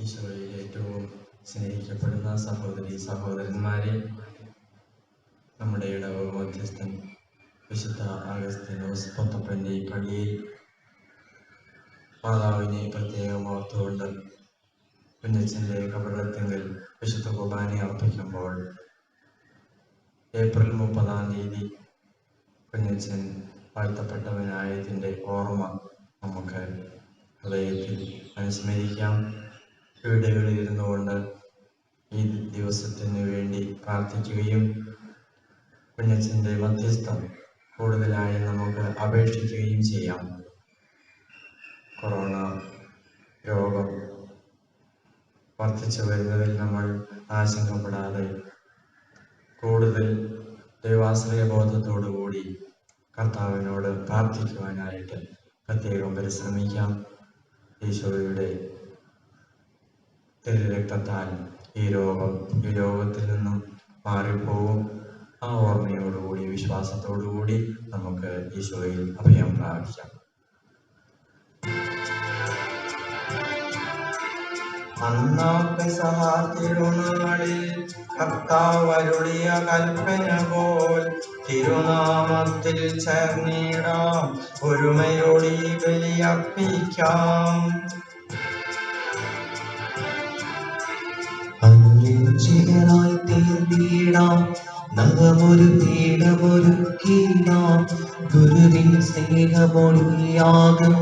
ഈശോയിൽ ഏറ്റവും സ്നേഹിക്കപ്പെടുന്ന സഹോദരി സഹോദരന്മാരെ, നമ്മുടെ ഇടവക മധ്യസ്ഥൻ വിശുദ്ധ അഗസ്തീനോസ് പൊത്തപ്പൻ്റെ പള്ളിയിൽ മാതാവിനെ പ്രത്യേകം ഓർത്തുകൊണ്ട് കുഞ്ഞച്ചൻ്റെ കബറിടത്തിങ്കൽ വിശുദ്ധ കുർബാന അർപ്പിക്കുമ്പോൾ ഏപ്രിൽ 30-ാം തീയതി കുഞ്ഞച്ചൻ വാഴ്ത്തപ്പെട്ടവനായതിൻ്റെ ഓർമ്മ നമുക്ക് ഹൃദയത്തിൽ അനുസ്മരിക്കാം. വീടുകളിൽ ഇരുന്നു കൊണ്ട് ഈ ദിവസത്തിന് വേണ്ടി പ്രാർത്ഥിക്കുകയും കുഞ്ഞച്ചൻ്റെ മധ്യസ്ഥം കൂടുതലായി നമുക്ക് അപേക്ഷിക്കുകയും ചെയ്യാം. കൊറോണ രോഗം വർദ്ധിച്ചു വരുന്നതിൽ നമ്മൾ ആശങ്കപ്പെടാതെ കൂടുതൽ ദൈവാശ്രയ ബോധത്തോടുകൂടി കർത്താവിനോട് പ്രാർത്ഥിക്കുവാനായിട്ട് പ്രത്യേകം പരിശ്രമിക്കാം. ഈശോയുടെ തിരുരക്തത്താൽ ഈ രോഗത്തിൽ നിന്നും മാറിപ്പോവും. ആ ഓർമ്മയോടുകൂടി വിശ്വാസത്തോടുകൂടി നമുക്ക് ഈശോയിൽ അഭയം പ്രാപിക്കാം. തിരുനാളിൽ കർത്താവരുളിയ കൽപ്പന പോൽ തിരുനാമത്തിൽ ചേർന്നിടാം, ഒരുമയോടി ബലിയർപ്പിക്കാം. അന്യചിതരായി തീർന്നിടാം, നവമൊരു പീഠമൊരുക്കിടാം, ഗുരുവിൻ സ്നേഹമൊഴിയാകും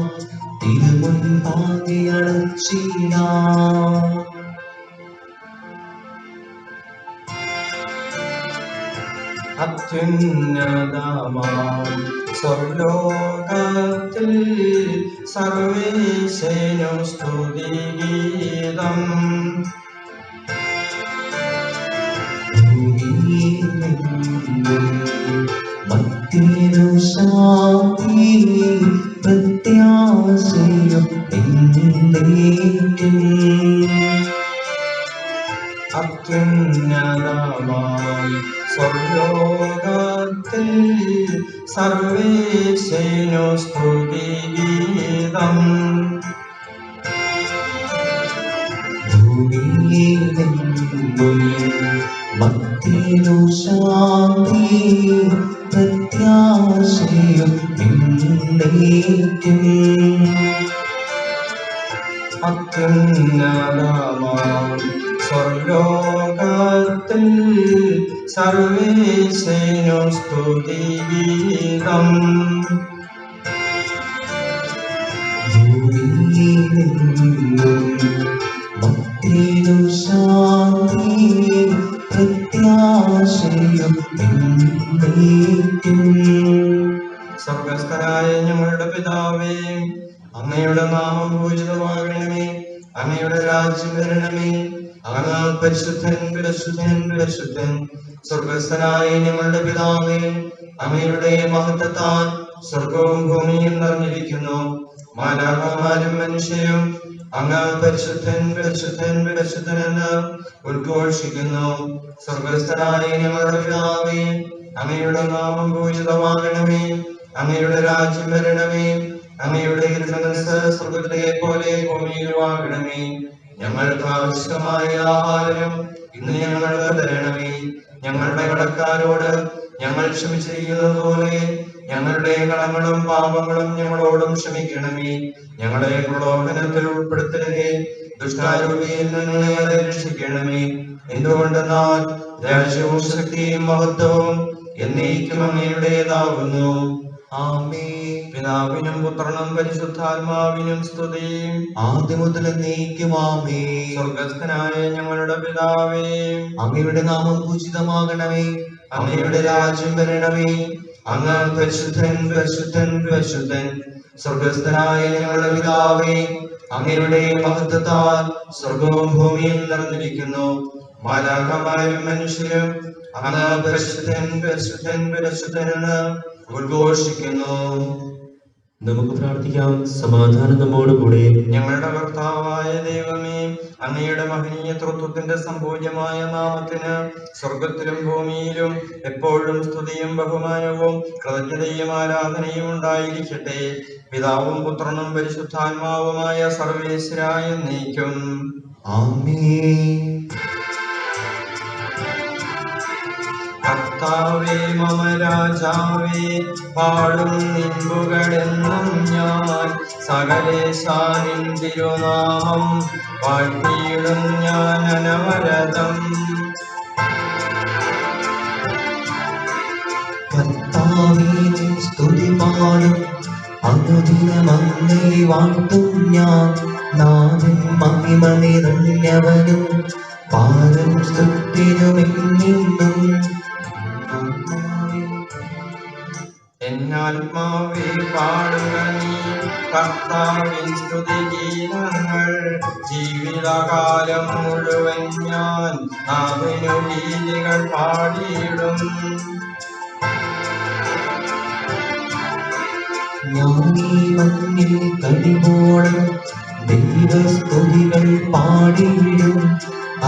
തിരുമുൻപാകെ അണച്ചിടാം. അത്യുന്നതമാം സ്വർലോകത്തിൽ സർവേശനു സ്തുതിഗീതം. ഭക്തിരു ശാന്തി പ്രത്യാശയും എന്നേക്കും. അത്യുന്നതമാം സ്വർലോകത്തിൽ സർവേശനു സ്തുതിഗീതം. ഭക്തിരു ശാന്തി പ്രത്യാശയും എന്നേക്കും. അത്യുന്നതമാം സ്വർലോകത്തിൽ സർവേശനു സ്തുതിഗീതം. ഭക്തിരു ശാന്തി പ്രത്യാശയും എന്നേക്കും. സ്വർഗസ്ഥനായ ഞങ്ങളുടെ പിതാവേ, അങ്ങയുടെ നാമം പൂജിതമാകണമേ, അങ്ങയുടെ രാജ്യം വരണമേ, അങ്ങ് പരിശുദ്ധൻ പരിശുദ്ധൻ പരിശുദ്ധൻ. സ്വർഗസ്ഥനായ ഞങ്ങളുടെ പിതാവേ, അങ്ങയുടെ മഹത്വത്താൽ സ്വർഗവും ഭൂമിയും നിറഞ്ഞിരിക്കുന്നു. മാലാഖമാരും മനുഷ്യരും അങ്ങ് പരിശുദ്ധൻ പരിശുദ്ധൻ പരിശുദ്ധൻ എന്ന് ഉദ്ഘോഷിക്കുന്നു. സ്വർഗസ്ഥനായ ഞങ്ങളുടെ പിതാവേ, അങ്ങയുടെ നാമം പൂജിതമാകണമേ, അങ്ങയുടെ രാജ്യം വരണമേ, അങ്ങയുടെ മനസ്സ് സ്വർഗത്തിലെ പോലെ ഭൂമിയിലുമാകണമേ. ഞങ്ങൾക്ക് ആവശ്യമായ ആഹാരം ഇന്ന് ഞങ്ങൾക്ക് തരണമേ. ഞങ്ങളുടെ കടക്കാരോട് ഞങ്ങൾ ക്ഷമിച്ചിരിക്കുന്നത് പോലെ ഞങ്ങളുടെ കടങ്ങളും പാപങ്ങളും ഞങ്ങളോടും ക്ഷമിക്കണമേ. ഞങ്ങളെ പ്രലോഭനത്തിൽ ഉൾപ്പെടുത്തരുതേ, ദുഷ്ടാരൂപിയിൽ നിന്ന് ഞങ്ങളെ രക്ഷിക്കണമേ. എന്തുകൊണ്ടെന്നാൽ രാജ്യവും ശക്തിയും മഹത്വവും എന്നേക്കും അങ്ങയുടേതാകുന്നു. ആമേൻ. പിതാവിനും പുത്രനും പരിശുദ്ധാത്മാവിനും സ്തുതി, ആദ്യം മുതൽ എന്നേക്കും ആമേൻ. സ്വർഗസ്ഥനായ ഞങ്ങളുടെ പിതാവേ, അങ്ങയുടെ നാമം പൂജിതമാകണമേ, അങ്ങയുടെ രാജ്യം വരണമേ, അങ്ങ് പരിശുദ്ധൻ പരിശുദ്ധൻ പരിശുദ്ധൻ. സ്വർഗസ്ഥനായ ഞങ്ങളുടെ പിതാവേ, അങ്ങയുടെ മഹത്വത്താൽ സ്വർഗവും ഭൂമിയും നിറഞ്ഞിരിക്കുന്നു. മാലാഖമാരും മനുഷ്യരും അങ്ങ് പരിശുദ്ധൻ പരിശുദ്ധൻ പരിശുദ്ധൻ എന്ന് ഉദ്ഘോഷിക്കുന്നു. നമുക്ക് പ്രാർത്ഥിക്കാം. സമാധാനം നമ്മോടുകൂടെ. ഞങ്ങളുടെ കർത്താവായ ദൈവമേ, അങ്ങയുടെ മഹനീയ തൃത്വത്തിന്റെ സംപൂജ്യമായ നാമത്തിന് സ്വർഗത്തിലും ഭൂമിയിലും എപ്പോഴും സ്തുതിയും ബഹുമാനവും കൃതജ്ഞതയും ആരാധനയും ഉണ്ടായിരിക്കട്ടെ. പിതാവും പുത്രനും പരിശുദ്ധാത്മാവുമായ സർവേശ്വരായ എന്നേക്കും ആമേൻ. കർത്താവേ മമ രാജാവേ, പാടും നിൻപുകളെന്നും ഞാൻ. സകലേശാനിൻ തിരുനാമം വാഴ്ത്തിയിടും ഞാൻ അനവരതം. കർത്താവേ നിൻ സ്തുതി പാടും, അനുദിനം അങ്ങയെ വാഴ്ത്തും ഞാൻ. നാഥൻ മഹിമ നിറഞ്ഞവനും പാരം സ്തുതിനുമെന്നും. എന്നാത്മാവേ പാടുക നീ കർത്താവിൻ സ്തുതിഗീതങ്ങൾ. ജീവിതകാലം മുഴുവൻ ഞാൻ നാഥനു ഗീതികൾ പാടിയിടും. ഞാനീ മഞ്ഞിൽ കടിപോളം ദൈവസ്തുതികൾ പാടിയിടും.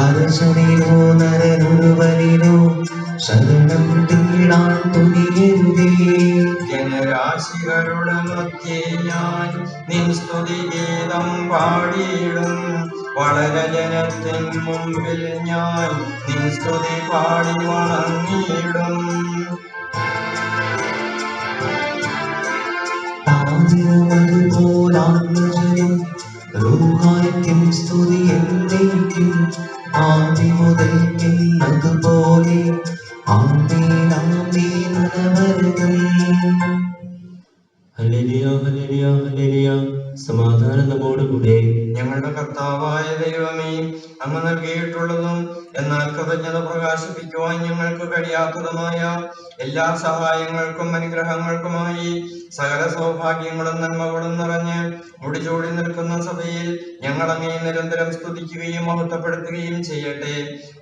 അരശനിലോ നരനൊരുവനിലോ ശരണം തേടാൻ തുനിയരുതേ. ജനരാശികളുടെ മധ്യേ ഞാൻ നിൻ സ്തുതിഗീതം പാടിയിടും. വളരെ ജനത്തിൻ മുമ്പിൽ ഞാൻ നിൻ സ്തുതി പാടി വണങ്ങിയിടും. താതിരമതുപോലാത്മജനും റൂഹായ്ക്കും സ്തുതി എന്നേക്കും. ആദി മുതൽക്കെന്നതുപോലെ ആമേൻ ആമേൻ അനവരതം. ഹല്ലേലൂയ ഹല്ലേലൂയ ഹല്ലേലൂയ. സമാധാനം നമ്മോടുകൂടെ. ഞങ്ങളുടെ കർത്താവായ ദൈവമേ, അങ്ങ് നൽകിയിട്ടുള്ളതും എന്നാൽ കൃതജ്ഞത പ്രകാശിപ്പിക്കുവാൻ ഞങ്ങൾക്ക് കഴിയാത്തതുമായ എല്ലാ സഹായങ്ങൾക്കും അനുഗ്രഹങ്ങൾക്കുമായി സകല സൗഭാഗ്യങ്ങളും നന്മകളും നിറഞ്ഞ് മുടിചൂടി നിൽക്കുന്ന സഭയിൽ ഞങ്ങൾ അങ്ങേ നിരന്തരം സ്തുതിക്കുകയും മഹത്വപ്പെടുത്തുകയും ചെയ്യട്ടെ.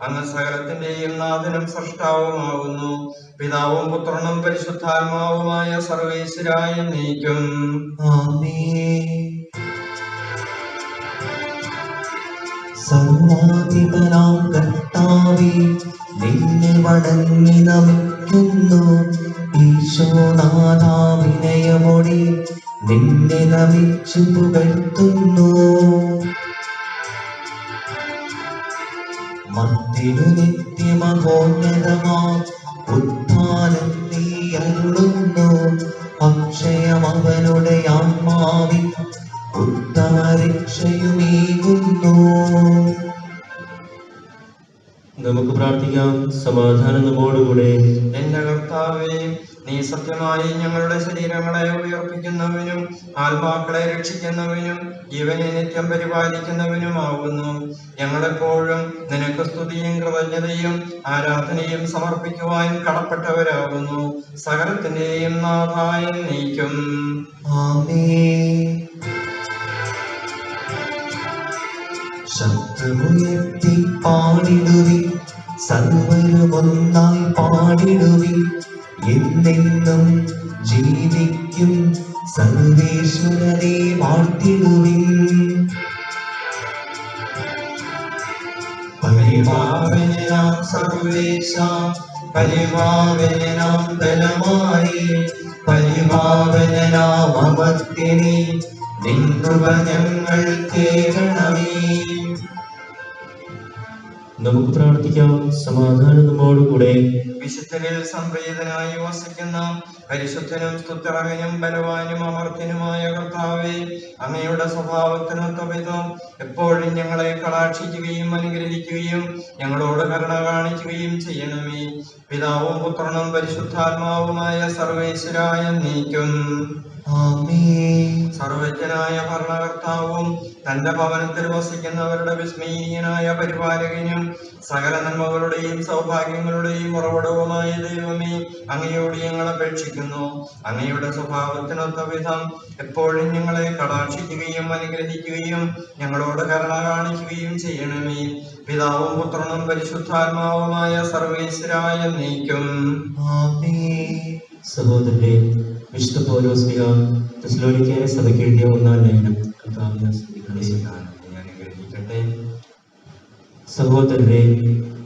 അങ്ങ് സകലത്തിന്റെയും നാഥനും സൃഷ്ടാവുമാകുന്നു. പിതാവും പുത്രനും പരിശുദ്ധാത്മാവുമായ സർവേശ്വരായ എന്നേക്കും. ആമേൻ. സർവാധിപനാം കർത്താവേ, നിന്നെ വണങ്ങി നമിക്കുന്നു. ഈശോനാഥാ വിനയമോടെ നിന്നെ നമിച്ചു പുകഴ്ത്തുന്നു. മത്തിനു നിത്യമഹോന്നതമാ ഉത്ഥാനം നീ അരുളുന്നു. അക്ഷയം അവനുടെ ആത്മാവിൽ ഉത്തമ രക്ഷയുമേകുന്നു. നമുക്ക് പ്രാർത്ഥിക്കാം. സമാധാനം നമ്മോടുകൂടെ. എന്റെ കർത്താവേ, നീ സത്യമായി ഞങ്ങളുടെ ശരീരങ്ങളെ ഉയർപ്പിക്കുന്നവനും ആത്മാക്കളെ രക്ഷിക്കുന്നവനും ജീവനെ നിത്യം പരിപാലിക്കുന്നവനുമാകുന്നു. ഞങ്ങളെപ്പോഴും നിനക്ക് സ്തുതിയും കൃതജ്ഞതയും ആരാധനയും സമർപ്പിക്കുവാൻ കടപ്പെട്ടവരാകുന്നു. സകലത്തിന്റെയും നാഥായ എന്നേക്കും. ആമേൻ. ശബ്ദമുയർത്തി പാടിടുവിൻ, സർവരും ഒന്നായി പാടിടുവിൻ. എന്നെന്നും ജീവിക്കും സർവേശ്വരനെ വാഴ്ത്തിടുവിൻ. പരിപാവനാം സർവേശ, പരിപാവനാം ബലമായി, പരിപാവനാം അമർത്തിനി, നിൻ കൃപ ഞങ്ങൾ കേൾക്കണമേ. നമുക്ക് പ്രാർത്ഥിക്കാം. സമാധാനം നമ്മോടുകൂടെ. വിശുദ്ധരിൽ സംപ്രീതനായി വസിക്കുന്ന പരിശുദ്ധനും സ്തുത്യർഹനും ബലവാനും അമർത്യനുമായ കർത്താവേ, അങ്ങയുടെ സ്വഭാവത്തിനൊത്ത വിധം എപ്പോഴും ഞങ്ങളെ കടാക്ഷിക്കുകയും അനുഗ്രഹിക്കുകയും ഞങ്ങളോട് കരുണ കാണിക്കുകയും ചെയ്യണമേ. പിതാവും പുത്രനും പരിശുദ്ധാത്മാവുമായ സർവേശ്വരായ എന്നേക്കും. ആമേൻ. സർവജ്ഞനായ ഭരണകർത്താവും തന്റെ ഭവനത്തിൽ വസിക്കുന്നവരുടെ വിസ്മയീയനായ പരിപാലകനും സകല നന്മകളുടെയും സൗഭാഗ്യങ്ങളുടെയും ഉറവിടവുമായ ദൈവമേ, അങ്ങയോട് ഞങ്ങൾ അപേക്ഷിക്കുന്നു. അങ്ങയുടെ സ്വഭാവത്തിനൊത്ത വിധം എപ്പോഴും ഞങ്ങളെ കടാക്ഷിക്കുകയും അനുഗ്രഹിക്കുകയും ഞങ്ങളോട് കരുണ കാണിക്കുകയും ചെയ്യണമേ. പിതാവും പുത്രനും പരിശുദ്ധാത്മാവുമായ സർവേശ്വരായ എന്നേക്കും. ആമേൻ. സഹോദരരെ, വിശുദ്ധ പൗലോസ്ലീഹ തെസ്സലോനിക്കയിലെ സഭയ്ക്ക് എഴുതിയ ഒന്നാം ലേഖനം കർത്താവിനെ സ്തുതിക്കണം. അനുഗ്രഹിക്കട്ടെ. സഹോദരരെ,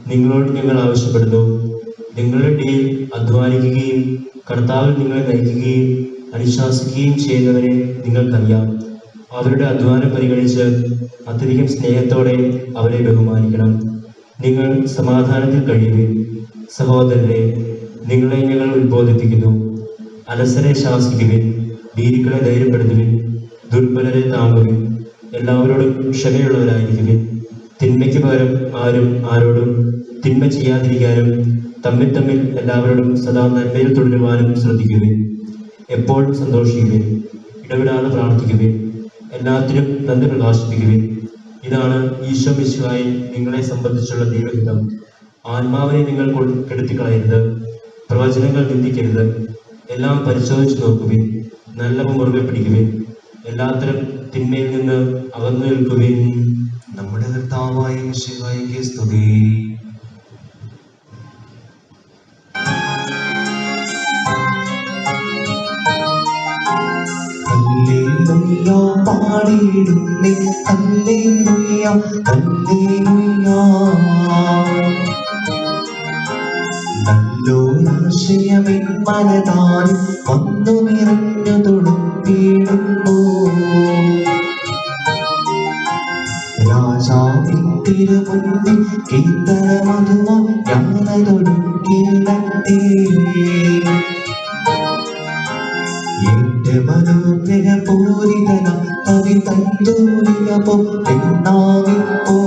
നിങ്ങളോട് ഞങ്ങൾ ആവശ്യപ്പെടുന്നു, നിങ്ങളുടെ ഇടയിൽ അധ്വാനിക്കുകയും കർത്താവിൽ നിങ്ങളെ നയിക്കുകയും അനുശാസിക്കുകയും ചെയ്യുന്നവരെ നിങ്ങൾക്കറിയാം. അവരുടെ അധ്വാനം പരിഗണിച്ച് അത്യധികം സ്നേഹത്തോടെ അവരെ ബഹുമാനിക്കണം. നിങ്ങൾ സമാധാനത്തിൽ കഴിയുവിൻ. സഹോദരരെ, നിങ്ങളെ ഞങ്ങൾ ഉത്ബോധിപ്പിക്കുന്നു. അലസരെ ശാസിക്കുവിൻ, ഭീരുക്കളെ ധൈര്യപ്പെടുത്തുവിൻ, ദുർബലരെ താങ്ങുവിൻ. എല്ലാവരോടും ക്ഷമയുള്ളവരായിരിക്കുവിൻ. തിന്മയ്ക്ക് പകരം ആരും ആരോടും തിന്മ ചെയ്യാതിരിക്കാനും തമ്മിൽ തമ്മിൽ എല്ലാവരോടും സദാ നന്മയിൽ തുടരുവാനും ശ്രദ്ധിക്കുവിൻ. എപ്പോഴും സന്തോഷിക്കുവിൻ, ഇടവിടാതെ പ്രാർത്ഥിക്കുവിൻ, എല്ലാത്തിനും നന്ദി പ്രകാശിപ്പിക്കുവിൻ. ഇതാണ് ഈശോ മിശിഹായിൽ നിങ്ങളെ സംബന്ധിച്ചുള്ള ദൈവഹിതം. ആത്മാവിനെ നിങ്ങൾ കെടുത്തിക്കളയരുത്, പ്രവചനങ്ങൾ നിന്ദിക്കരുത്. എല്ലാം പരിശോധിച്ച് നോക്കുവിൻ, നല്ലവ മുറുകെ പിടിക്കുവിൻ, എല്ലാത്തരം തിന്മയിൽ നിന്ന് അകന്നു നിൽക്കുവിൻ. നമ്മുടെ കർത്താവായ മിശിഹായ്ക്ക് സ്തുതി. ഹല്ലേലൂയ പാടിയിടുന്നേ, ഹല്ലേലൂയ ഹല്ലേലൂയ. നല്ലൊരാശയമെൻ മനതാൽ വന്നു നിറഞ്ഞു തുളുമ്പിടുന്നു. രാജാവിൻ തിരുമുൻപിൽ കീർത്തനമധുവായി ഞാനതൊടുക്കിയിടട്ടെ. എന്റെ മനോഗ്രഹപൂരിതന കവി തന്തൂരികപ്പോ പെണ്ണാവിപ്പോ.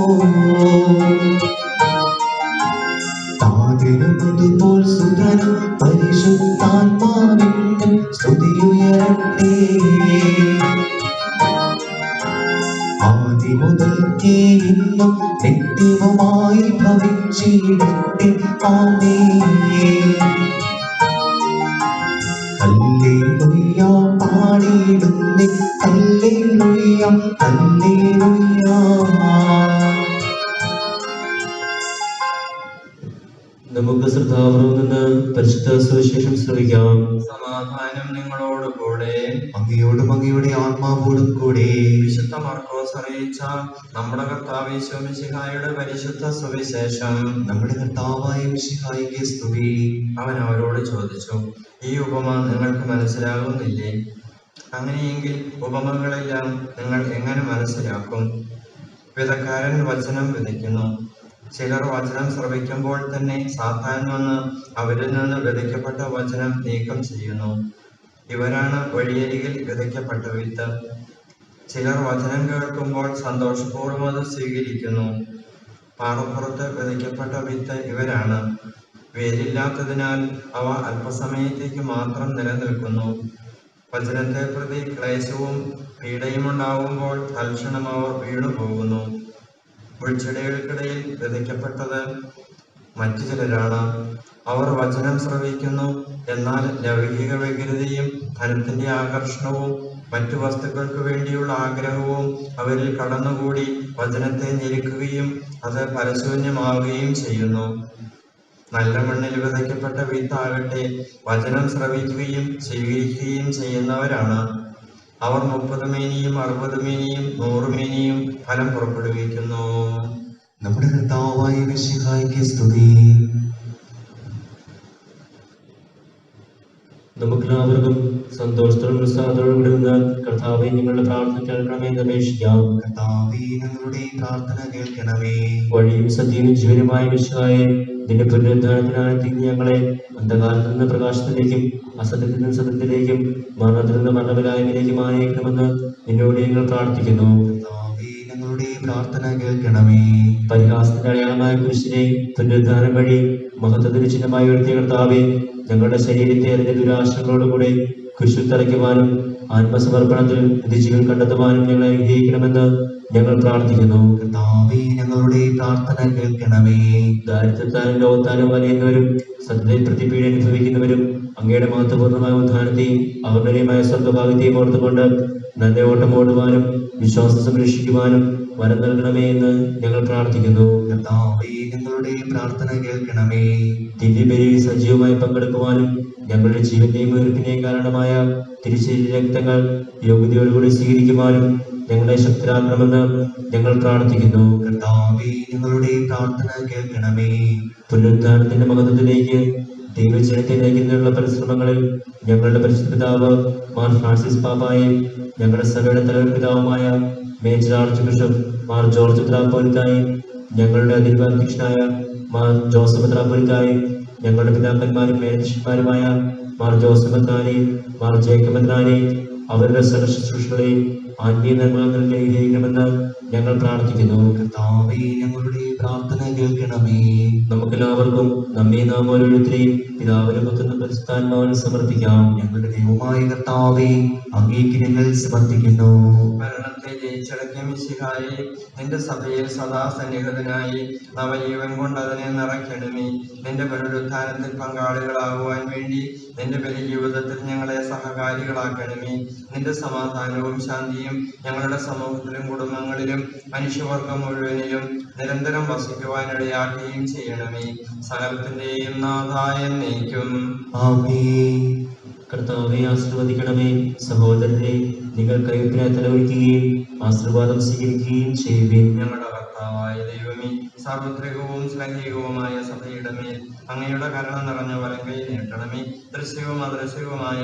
താതിരുന്നതുപോൽ സുധനും പരിശുദ്ധാത്മാവിനും സ്തുതിയുയരട്ടെ. ആദിമുതൽക്കേ ഇന്നും നിത്യവുമായി ഭവിച്ചിടട്ടെ. ആമേൻ. ഹല്ലേലൂയ പാടിയിടുന്നേ, ഹല്ലേലൂയ ഹല്ലേലൂയ. നമുക്ക് ശ്രദ്ധാപൂർവം നിന്ന് പരിശുദ്ധ സുവിശേഷം ശ്രവിക്കാം. സമാധാനം നിങ്ങളോടുകൂടെ. അങ്ങയോടും അങ്ങയുടെ ആത്മാവോടും കൂടെ. വിശുദ്ധ മർക്കോസ് അറിയിച്ച നമ്മുടെ കർത്താവ് യേശു മിശിഹായുടെ പരിശുദ്ധ സുവിശേഷം. നമ്മുടെ കർത്താവായ മിശിഹായ്ക്ക് സ്തുതി. അവൻ അവരോട് ചോദിച്ചു, ഈ ഉപമ നിങ്ങൾക്ക് മനസ്സിലാകുന്നില്ലേ? അങ്ങനെയെങ്കിൽ ഉപമകളെല്ലാം നിങ്ങൾ എങ്ങനെ മനസ്സിലാക്കും? വിതക്കാരൻ വചനം വിതയ്ക്കുന്നു. ചിലർ വചനം ശ്രവിക്കുമ്പോൾ തന്നെ സാത്താൻ വന്ന് അവരിൽ നിന്ന് വിതയ്ക്കപ്പെട്ട വചനം നീക്കം ചെയ്യുന്നു. ഇവരാണ് വഴിയരികിൽ വിതയ്ക്കപ്പെട്ട വിത്ത്. ചിലർ വചനം കേൾക്കുമ്പോൾ സന്തോഷപൂർവ്വം അത് സ്വീകരിക്കുന്നു. പാറപ്പുറത്ത് വിതയ്ക്കപ്പെട്ട വിത്ത് ഇവരാണ്. വേരില്ലാത്തതിനാൽ അവ അല്പസമയത്തേക്ക് മാത്രം നിലനിൽക്കുന്നു. വചനത്തെ പ്രതി ക്ലേശവും പീഡയും ഉണ്ടാവുമ്പോൾ തൽക്ഷണം അവർ വീണുപോകുന്നു. മുൾച്ചെടികൾക്കിടയിൽ വിതയ്ക്കപ്പെട്ടത് മറ്റു ചിലരാണ്. അവർ വചനം ശ്രവിക്കുന്നു, എന്നാൽ ലൗകിക വ്യഗ്രതയും ധനത്തിന്റെ ആകർഷണവും മറ്റു വസ്തുക്കൾക്ക് വേണ്ടിയുള്ള ആഗ്രഹവും അവരിൽ കടന്നുകൂടി വചനത്തെ ഞെരുക്കുകയും അത് ഫലശൂന്യമാവുകയും ചെയ്യുന്നു. നല്ല മണ്ണിൽ വിതയ്ക്കപ്പെട്ട വിത്താകട്ടെ വചനം ശ്രവിക്കുകയും സ്വീകരിക്കുകയും ചെയ്യുന്നവരാണ്. അവർ 30 മേനിയും 60 മേനിയും 100 മേനിയും ഫലം പുറപ്പെടുവിക്കുന്നു. നമ്മുടെ കർത്താവായ മിശിഹായ്ക്ക് സ്തുതി. നമുക്കെല്ലാവർക്കും സന്തോഷത്തോടും ഉത്സാഹത്തോടും വിടുന്ന കർത്താവെ ഞങ്ങളുടെ പ്രാർത്ഥന കേൾക്കണമേ എന്ന് അപേക്ഷിക്കാം. കർത്താവേ, ഞങ്ങളുടെ പ്രാർത്ഥന കേൾക്കണമേ. വഴിയും സത്യവും ജീവനുമായ മിശിഹായെ, നിന്റെ പുനരുദ്ധാനത്തിനായി ഞങ്ങളെ അന്ധകാലത്തിൽ നിന്ന് പ്രകാശത്തിലേക്കും അസത്യത്തിൽ നിന്ന് സത്യത്തിലേക്കും മരണത്തിൽ നിന്ന് മരണമില്ലായ്മയിലേക്കും ആനയിക്കണമെന്ന് നിന്നോട് ഞങ്ങൾ പ്രാർത്ഥിക്കുന്നു. കർത്താവേ, ഞങ്ങളുടെ പ്രാർത്ഥന കേൾക്കണമേ. പരിഹാസത്തിന്റെ അടയാളമായ കുരിശിനെ പുനരുദ്ധാനം വഴി മഹത്വത്തിന് ചിഹ്നമായി ഉയർത്തിയ കർത്താവെ, ഞങ്ങളുടെ ശരീരത്തെ അതിന്റെ ദുരാശകളോടുകൂടെ കുരിശിൽ തറയ്ക്കുവാനും ആത്മസമർപ്പണത്തിൽ നിത്യജീവൻ കണ്ടെത്തുവാനും ഞങ്ങളെ അനുഗ്രഹിക്കണമെന്ന് ഞങ്ങൾ പ്രാർത്ഥിക്കുന്നു. കർത്താവേ, ഞങ്ങളുടെ പ്രാർത്ഥന കേൾക്കണമേ. ദാരിദ്ര്യത്താലും ലോകത്താലും വലയുന്നവരും സത്യത്തെ പ്രതിപീഡ അനുഭവിക്കുന്നവരും അങ്ങയുടെ മഹത്വപൂർണ്ണമായ ഉദ്ധാനത്തെയും അവർണനീയമായ സ്വർഗഭാഗ്യത്തെയും ഓർത്തുകൊണ്ട് നല്ല ഓട്ടം ഓടുവാനും വിശ്വാസം സംരക്ഷിക്കുവാനും വരം നൽകണമേ എന്ന് ഞങ്ങൾ പ്രാർത്ഥിക്കുന്നു. കർത്താവേ, ഞങ്ങളുടെ പ്രാർത്ഥന കേൾക്കണമേ. ദിവ്യബലിയിൽ സജീവമായി പങ്കെടുക്കുവാനും ഞങ്ങളുടെ ജീവന്റെയും ഉയർപ്പിന്റെയും കാരണമായ തിരുശരീര രക്തങ്ങൾ യോഗ്യതയോടുകൂടി സ്വീകരിക്കുവാനും ഞങ്ങളെ ശക്തരാക്കണമെന്ന് ഞങ്ങൾ പ്രാർത്ഥിക്കുന്നു. കർത്താവേ, ഞങ്ങളുടെ പ്രാർത്ഥന കേൾക്കണമേ. പുനരുദ്ധാനത്തിന്റെ മഹത്വത്തിലേക്ക് ദൈവജനത്തെ നയിക്കുന്നതിനുള്ള പരിശ്രമങ്ങളിൽ ഞങ്ങളുടെ പരിശുദ്ധ പിതാവ് മാർ ഫ്രാൻസിസ് പാപ്പായും ഞങ്ങളുടെ സഭയുടെ തലവൻ പിതാവുമായ major arch bishop Mar George ത്രാപ്പോലിത്തായും ഞങ്ങളുടെ അധ്യക്ഷനായ മാർ ജോസഫ് മെത്രാപ്പൊലീത്തായും ഞങ്ങളുടെ പിതാക്കന്മാരും മേലധ്യക്ഷന്മാരുമായ മാർ ജോസഫ് മെത്രാനെയും മാർ ജേക്കബ് മെത്രാനെയും അവരുടെ സഹശുശ്രൂഷകളെയും ആത്മീയ നിർമ്മലങ്ങളിൽ ഗ്രഹിക്കണമെന്ന് ഞങ്ങൾ പ്രാർത്ഥിക്കുന്നു. കർത്താവേ, ഞങ്ങളുടെ പ്രാർത്ഥന കേൾക്കണമേ. നമുക്കെല്ലാവർക്കും നമ്മെ നാം ഓരോരുത്തരെയും പിതാവിനും പുത്രനും പരിശുദ്ധാത്മാവിനും സമർപ്പിക്കാം. ഞങ്ങളുടെ ദൈവമായ കർത്താവേ, അങ്ങേക്ക് ഞങ്ങൾ സമർപ്പിക്കുന്നു. മരണത്തെ ജയിച്ചടക്കിയ മിശിഹായെ, നിന്റെ സഭയിൽ സദാ സന്നിഹിതനായി നവജീവൻ കൊണ്ട് അതിനെ നിറയ്ക്കണമേ. നിന്റെ പുനരുത്ഥാനത്തിൽ പങ്കാളികളാകുവാൻ വേണ്ടി നിന്റെ ബലിജീവിതത്തിൽ ഞങ്ങളെ സഹകാരികളാക്കണമേ. നിന്റെ സമാധാനവും ശാന്തിയും ഞങ്ങളുടെ സമൂഹത്തിലും കുടുംബങ്ങളിലും മനുഷ്യവർഗം മുഴുവനിലും നിരന്തരം വസിക്കുവാനിടയാക്കുകയും ചെയ്യണമേ. സകലത്തിന്റെയും നാഥായ എന്നേക്കും ആമേൻ. കർത്താവെ ആശീർവദിക്കണമേ. സഹോദരരെ, നിങ്ങൾ കൈപ്പിനെ തലവഴിക്കുകയും ആശീർവാദം സ്വീകരിക്കുകയും ചെയ്യുവിൻ. ഞങ്ങളുടെ കർത്താവായ ദൈവമേ, സാർവത്രികവും ശ്ലൈഹികവുമായ സഭയുടെ മേൽ അങ്ങയുടെ കരുണ നിറഞ്ഞ വലങ്കൈ നീട്ടണമേ. ദൃശ്യവും അദൃശ്യവുമായ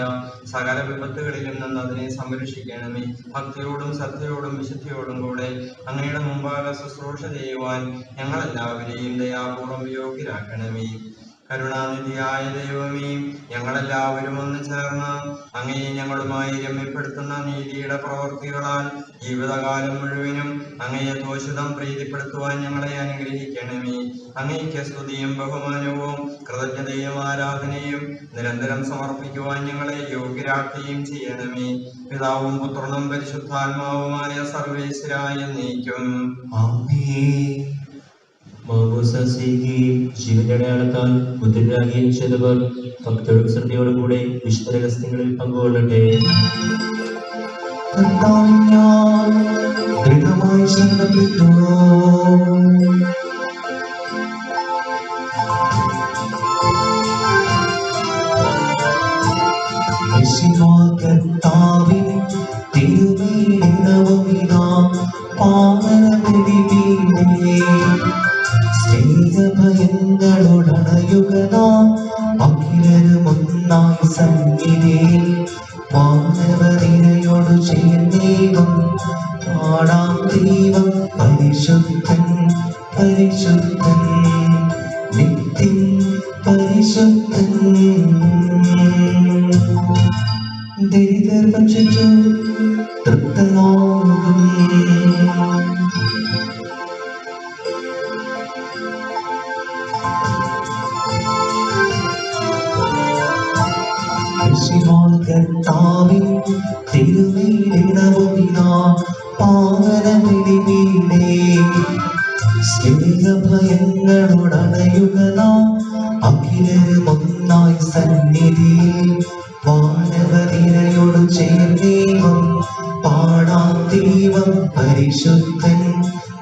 സകല വിപത്തുകളിലും നിന്ന് അതിനെ സംരക്ഷിക്കണമേ. ഭക്തിയോടും ശ്രദ്ധയോടും വിശുദ്ധിയോടും കൂടെ അങ്ങയുടെ മുമ്പാകെ ശുശ്രൂഷ ചെയ്യുവാൻ ഞങ്ങളെല്ലാവരെയും ദയാപൂർവം യോഗ്യരാക്കണമേ. കരുണാനിധിയായ ദൈവമേ, ഞങ്ങളെല്ലാവരും ഒന്ന് ചേർന്ന് അങ്ങയെ ഞങ്ങളുമായി രമ്യപ്പെടുത്തുന്ന നീതിയുടെ പ്രവൃത്തികളാൽ ജീവിതകാലം മുഴുവനും അങ്ങയെ ദോഷിതം പ്രീതിപ്പെടുത്തുവാൻ ഞങ്ങളെ അനുഗ്രഹിക്കണമേ. അങ്ങയ്ക്ക് സ്തുതിയും ബഹുമാനവും കൃതജ്ഞതയും ആരാധനയും നിരന്തരം സമർപ്പിക്കുവാൻ ഞങ്ങളെ യോഗ്യരാക്കുകയും ചെയ്യണമേ. പിതാവും പുത്രനും പരിശുദ്ധാത്മാവുമായ സർവേശ്വരായ എന്നേക്കും ആമേൻ. മാമോസ സ്വീകരിക്കുകയും ജീവന്റെ അടയാളത്താൽ മുദ്രരാകുകയും ചെയ്തവർ ഭക്തരും ശ്രദ്ധയോടും കൂടെ വിശുദ്ധ രഹസ്യങ്ങളിൽ പങ്കുകൊള്ളട്ടെ. കർത്താവിൽ ഞാൻ ദൃഢമായി ശരണപ്പെട്ടു. കർത്താവിൻ തിരുമേനിടവുമിതാ പാവനബലിപീഠേ. സ്നേഹഭയങ്ങളോടണയുക നാം അഖിലരുമൊന്നായി സന്നിധിയിൽ. മാനവനിരയോട് ചേർന്നേകം പാടാം ദൈവം പരിശുദ്ധൻ പരിശുദ്ധൻ നിത്യം പരിശുദ്ധൻ. ദരിദ്രർ ഭക്ഷിച്ചു തൃപ്തനാകും. കർത്താവിൻ തിരുമേനിടവുമിതാ പാവനബലിപീഠേ. സ്നേഹഭയങ്ങളോടണയുക നാം അഖിലരുമൊന്നായി സന്നിധിയിൽ. വാനവനിരയോട് ചേർന്നേകം പാടാം ദൈവം പരിശുദ്ധൻ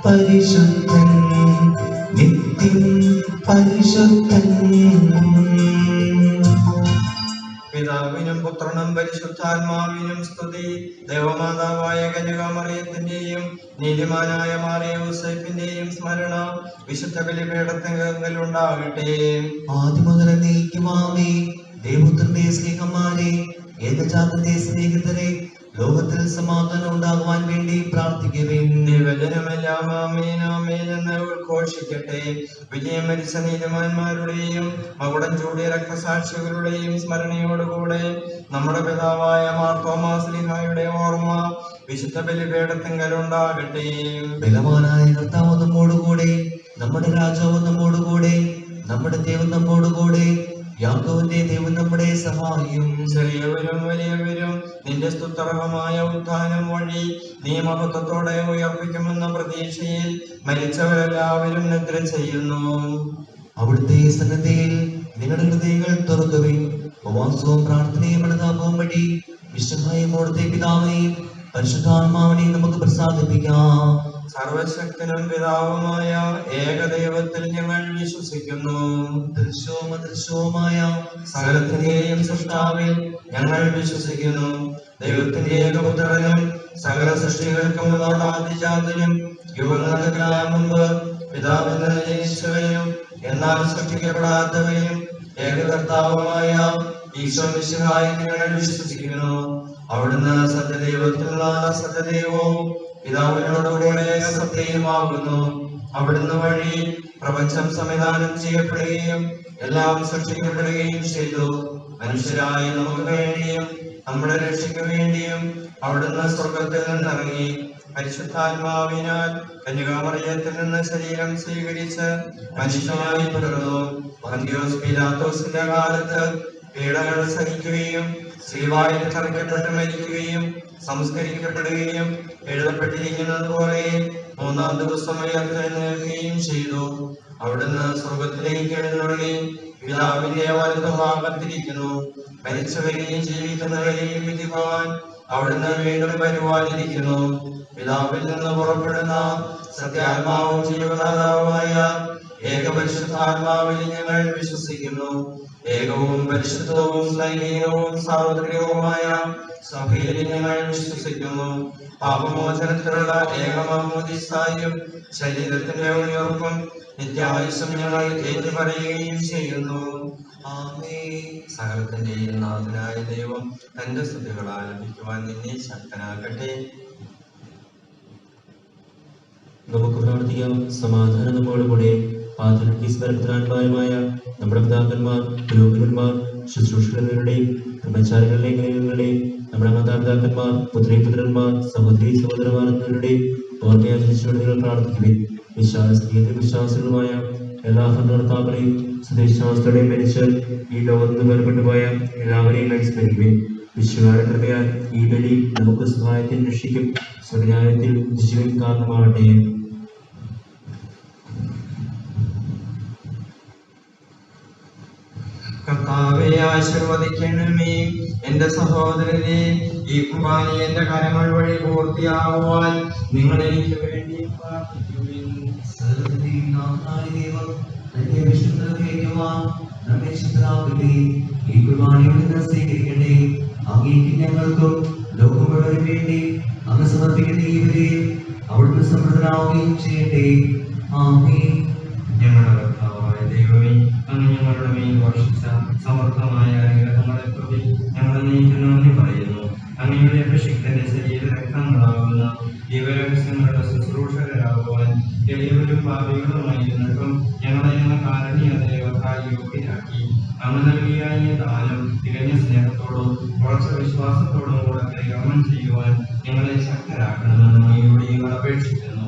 പരിശുദ്ധൻ നിത്യം പരിശുദ്ധൻ. പിതാവിനും പുത്രനും പരിശുദ്ധാത്മാവിനും സ്തുതി. ദേവമാതാവായ കന്യകാമറിയത്തിന്റെയും നീതിമാനായ മാറിയ യൂസേപ്പിന്റെയും സ്മരണ വിശുദ്ധ ബലിപീഠത്തിൽ ഉണ്ടാകട്ടെ. ആദ്യം മുതൽ നീക്കുമാമേ. ദൈവപുത്രന്റെ സ്നേഹന്മാരെ, ഏകജാതന്റെ സ്നേഹിതരെ, ലോകത്തിൽ സമാധാനം ഉണ്ടാകുവാൻ വേണ്ടി പ്രാർത്ഥിക്കുവിൻ. ദൈവജനമെല്ലാം ആമേൻ ആമേൻ എന്ന് ഉദ്ഘോഷിക്കട്ടെ. വിജയം വരിച്ച നീതിമാന്മാരുടെയും മകുടം ചൂടിയ രക്തസാക്ഷികളുടെയും സ്മരണയോടുകൂടെ നമ്മുടെ പിതാവായ മാർത്തോമാ ശ്ലീഹായുടെ ഓർമ്മ വിശുദ്ധ ബലിപീഠത്തിങ്കൽ ഉണ്ടാകട്ടെ. ബലവാനായ കർത്താവ് നമ്മോടുകൂടെ, നമ്മുടെ രാജാവ് നമ്മോടുകൂടെ, നമ്മുടെ ദൈവം നമ്മോടുകൂടെ, യാക്കോബിന്റെ ദൈവം നമ്മുടെ സഹായം. ചെറിയവരും വലിയവരും നിന്റെ സ്തുത്യർഹമായ ഉത്ഥാനം വഴി നീ മഹത്വത്തോടെ ഉയർപ്പിക്കുമെന്ന പ്രതീക്ഷയിൽ മരിച്ചവരെല്ലാവരും നിദ്ര ചെയ്യുന്നു. അവിടുത്തെ സന്നദ്ധയിൽ നിങ്ങളുടെ ഹൃദയങ്ങൾ തുറക്കുവിൻ. ഉപവാസവും പ്രാർത്ഥനയും അനുതാപവും വഴി വിശുദ്ധയും അവിടുത്തെ പിതാവിനെയും പരിശുദ്ധാത്മാവിനെയും നമുക്ക് പ്രസാദിപ്പിക്കാം. സർവശക്തനും പിതാവുമായ ഏകദൈവത്തിൽ ഞങ്ങൾ വിശ്വസിക്കുന്നു. ദൃശ്യവും അദൃശ്യവുമായ സകലത്തിന്റെയും സൃഷ്ടാവിൽ ഞങ്ങൾ വിശ്വസിക്കുന്നു. ദൈവത്തിന്റെ ഏകപുത്രനും സകല സൃഷ്ടികൾക്കും ആദിജാതനും യുഗങ്ങൾക്കെല്ലാം മുമ്പ് പിതാവിൽ നിന്ന് ജനിച്ചവയും എന്നാൽ സൃഷ്ടിക്കപ്പെടാത്തവയും ഏകകർത്താവുമായ ഈശോ മിശിഹായെ ഞങ്ങൾ വിശ്വസിക്കുന്നു. അവിടുന്ന് സത്യദൈവത്തിലുള്ള സത്യദൈവവും പിതാവിനോടുകൂടെ സത്യമാകുന്നു. അവിടുന്ന് വഴി പ്രപഞ്ചം സംവിധാനം ചെയ്യപ്പെടുകയും എല്ലാം സൃഷ്ടിക്കപ്പെടുകയും ചെയ്തു. മനുഷ്യരായ നമുക്ക് വേണ്ടിയും നമ്മുടെ രക്ഷയ്ക്ക് വേണ്ടിയും അവിടുന്ന് സ്വർഗത്തിൽ നിന്നിറങ്ങി പരിശുദ്ധാത്മാവിനാൽ കന്യകാമറിയത്തിൽ നിന്ന് ശരീരം സ്വീകരിച്ച് മനുഷ്യനായി പിറന്നു. പന്തിയോസ് പീലാത്തോസിന്റെ കാലത്ത് പീഡകൾ സഹിക്കുകയും ശ്രീവായിൽ തറയ്ക്കപ്പെട്ട് മരിക്കുകയും സംസ്കരിക്കപ്പെടുകയും എഴുതപ്പെട്ടിരിക്കുന്നത് പോലെ മൂന്നാം ദിവസം ഉയർത്തെഴുന്നേൽക്കുകയും ചെയ്തു. അവിടുന്ന് സ്വർഗത്തിലേക്ക് എഴുന്നള്ളി പിതാവിന്റെ വലതുഭാഗത്തിരിക്കുന്നു. മരിച്ചവരെയും ജീവിക്കുന്നവരെയും വിധിക്കുവാൻ അവിടുന്ന് വീണ്ടും വരുവാനിരിക്കുന്നു. പിതാവിൽ നിന്ന് പുറപ്പെടുന്ന സത്യാത്മാവും ജീവദാതാവുമായ ഏകപരിശുദ്ധാത്മാവിൽ ഞങ്ങൾ വിശ്വസിക്കുന്നു. ഏകവും പരിശുദ്ധവും ലൈംഗികവും സാർവത്രികവുമായ സഭയിൽ ഞങ്ങൾ വിശ്വസിക്കുന്നു. പാപമോചനത്തിലുള്ള ഏകമാമോദിസായും ശരീരത്തിന്റെ ഉയർപ്പും നിത്യായുസ്സും ഞങ്ങൾ ഏറ്റുപറയുകയും ചെയ്യുന്നു. സകലത്തിന്റെയും നാഥനായ ദൈവം തന്റെ സ്തുതികൾ ആലപിക്കുവാൻ നിന്നെ ശക്തനാക്കട്ടെ. നമുക്ക് പ്രാർത്ഥിക്കാം. സമാധാനം നമ്മോടുകൂടെ. പാത്രന്മാരുമായ നമ്മുടെ പിതാക്കന്മാർ, പുരോഹിതന്മാർ, ശുശ്രൂഷകരുടെയും ബ്രഹ്മചാരികളുടെയും നമ്മുടെ മാതാപിതാക്കന്മാർ, പുത്രന്മാർ, സഹോദരി സഹോദരന്മാർ എന്നിവരുടെയും ഓർമ്മയാചരിച്ചുകൊണ്ട് നിങ്ങൾ പ്രാർത്ഥിക്കുവിൻ. വിശ്വാസികളുമായ എല്ലാ ഭരണകർത്താക്കളെയും സ്വദേശാവസ്ഥയുടെയും മരിച്ച് ഈ ലോകത്ത് വേർപെട്ടുപോയ എല്ലാവരെയും അനുസ്മരിക്കുവിൻ. വിശ്വകാല കൃപയാൽ ഈ ബലി നമുക്ക് സഹായത്തിൽ രക്ഷിക്കും സ്വർഗ്ഗരാജ്യത്തിൽ ജീവൻ കാരണമാകട്ടെ. കർത്താവെ ആശീർവദിക്കണമേ. എന്റെ സഹോദരനെ, ഈ കുർബാന എന്റെ കരങ്ങൾ വഴി പൂർത്തിയാകുവാൻ നിങ്ങൾ എനിക്ക് വേണ്ടി പ്രാർത്ഥിക്കുവിൻ. ഈ കുർബാനയിൽ നിന്ന് സ്വീകരിക്കട്ടെ. അങ്ങേക്ക് ഞങ്ങൾക്കും ലോകം മുഴുവനും വേണ്ടി അങ്ങ് സമർപ്പിക്കുന്ന ഇവരെയും അവിടുന്ന് സമൃദ്ധനാവുകയും ചെയ്യട്ടെ. ആമേൻ. ഞങ്ങളുടെ കർത്താവായ ദൈവമേ, അങ്ങ് ഞങ്ങളുടെ മേൽ വർഷിച്ച സമർത്ഥമായ അനുഗ്രഹങ്ങളെ പ്രതി ഞങ്ങൾ നന്ദി പറയുന്നു. അങ്ങയുടെ അഭിഷിക്തന്റെ ശരീര രക്തങ്ങളാകുന്ന ദൈവരഹസ്യങ്ങളുടെ ശുശ്രൂഷകരാകുവാൻ എളിയവരും പാപികളുമായിരുന്നിട്ടും ഞങ്ങളെ കാരണീയതയായി യോഗ്യരാക്കി. അങ്ങ് നൽകിയ ഈ ദാനം തികഞ്ഞ സ്നേഹത്തോടും ഉറച്ച വിശ്വാസത്തോടും കൂടെ പരികർമ്മം ചെയ്യുവാൻ ഞങ്ങളെ ശക്തരാക്കണമെന്ന് അങ്ങയോട് ഞങ്ങൾ അപേക്ഷിക്കുന്നു.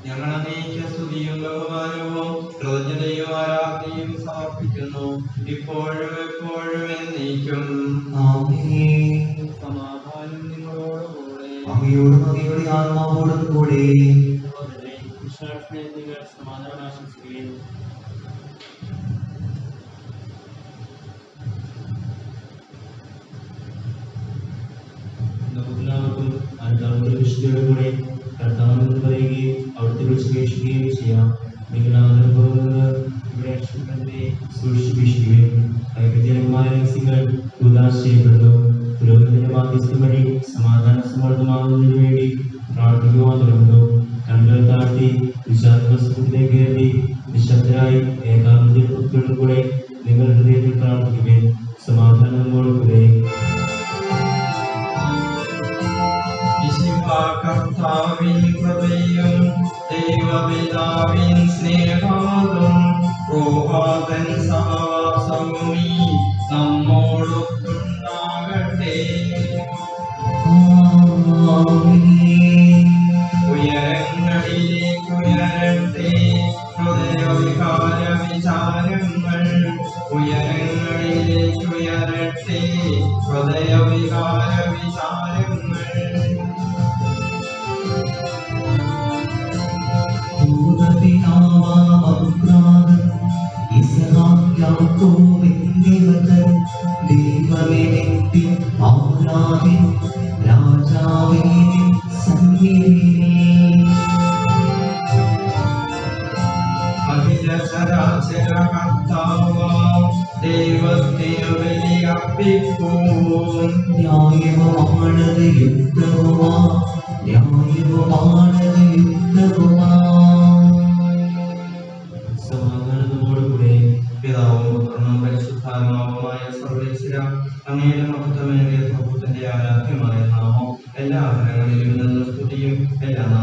ഞങ്ങൾ അങ്ങേക്ക് സ്തുതിയും ബഹുമാനവും കൃതജ്ഞതയും ആരാധനയും സമർപ്പിക്കുന്നു, ഇപ്പോഴും എപ്പോഴും എന്നേക്കും. സമാധാനം നിങ്ങളോടുകൂടെ. അങ്ങയോടും അങ്ങയുടെ ആത്മാവോടും കൂടെ. സമാധാനം ആശംസിക്കുകയും നമുക്കെല്ലാവർക്കും അൽത്താവിന്റെ വിശുദ്ധിയുടെ കൂടെ കർത്താവിനെന്ന് പറയുകയും അവിടുത്തെ വിളിച്ചപേക്ഷിക്കുകയും ചെയ്യാം. നിങ്ങൾ ആദരപൂർവ്വം ഇവിടെ സൂക്ഷിപ്പിക്കുകയും ഐക്യജനകമായ രഹസ്യങ്ങൾ ഉദാശ ചെയ്യപ്പെടുന്നു. പുരോഹിതന്റെ മാധ്യസ്ഥം വഴി സമാധാന സമർത്ഥമാകുന്നതിനു വേണ്ടി പ്രാർത്ഥിക്കുവാൻ തുടങ്ങുന്നു. കണ്ണുകൾ താഴ്ത്തി വിശാലത്തിലേക്ക് കയറി നിശബ്ദരായി ഏകാഗ്രതയോടും കൂടെ നിങ്ങൾ ഹൃദയത്തിൽ പ്രാർത്ഥിക്കുവിൻ. സമാധാനം നമ്മോടുകൂടെ. കർത്താവിൻ കൃപയും ദൈവപിതാവിൻ സ്നേഹവും റൂഹാതൻ സഹവാസവും നമ്മോടൊത്തുണ്ടാകട്ടെ. ഉയരങ്ങളിലേക്ക് ഉയരട്ടെ ഹൃദയവികാര വിചാരങ്ങൾ. ഉയരങ്ങളിലേക്ക് ഉയരട്ടെ ഹൃദയവികാര വിചാരങ്ങൾ. ദൈവത്തിന് ബലിയർപ്പിക്കും. ന്യായവുമാണത് യുദ്ധവുമാ, ന്യായവുമാണത് യുദ്ധവുമാ. സമാധാനം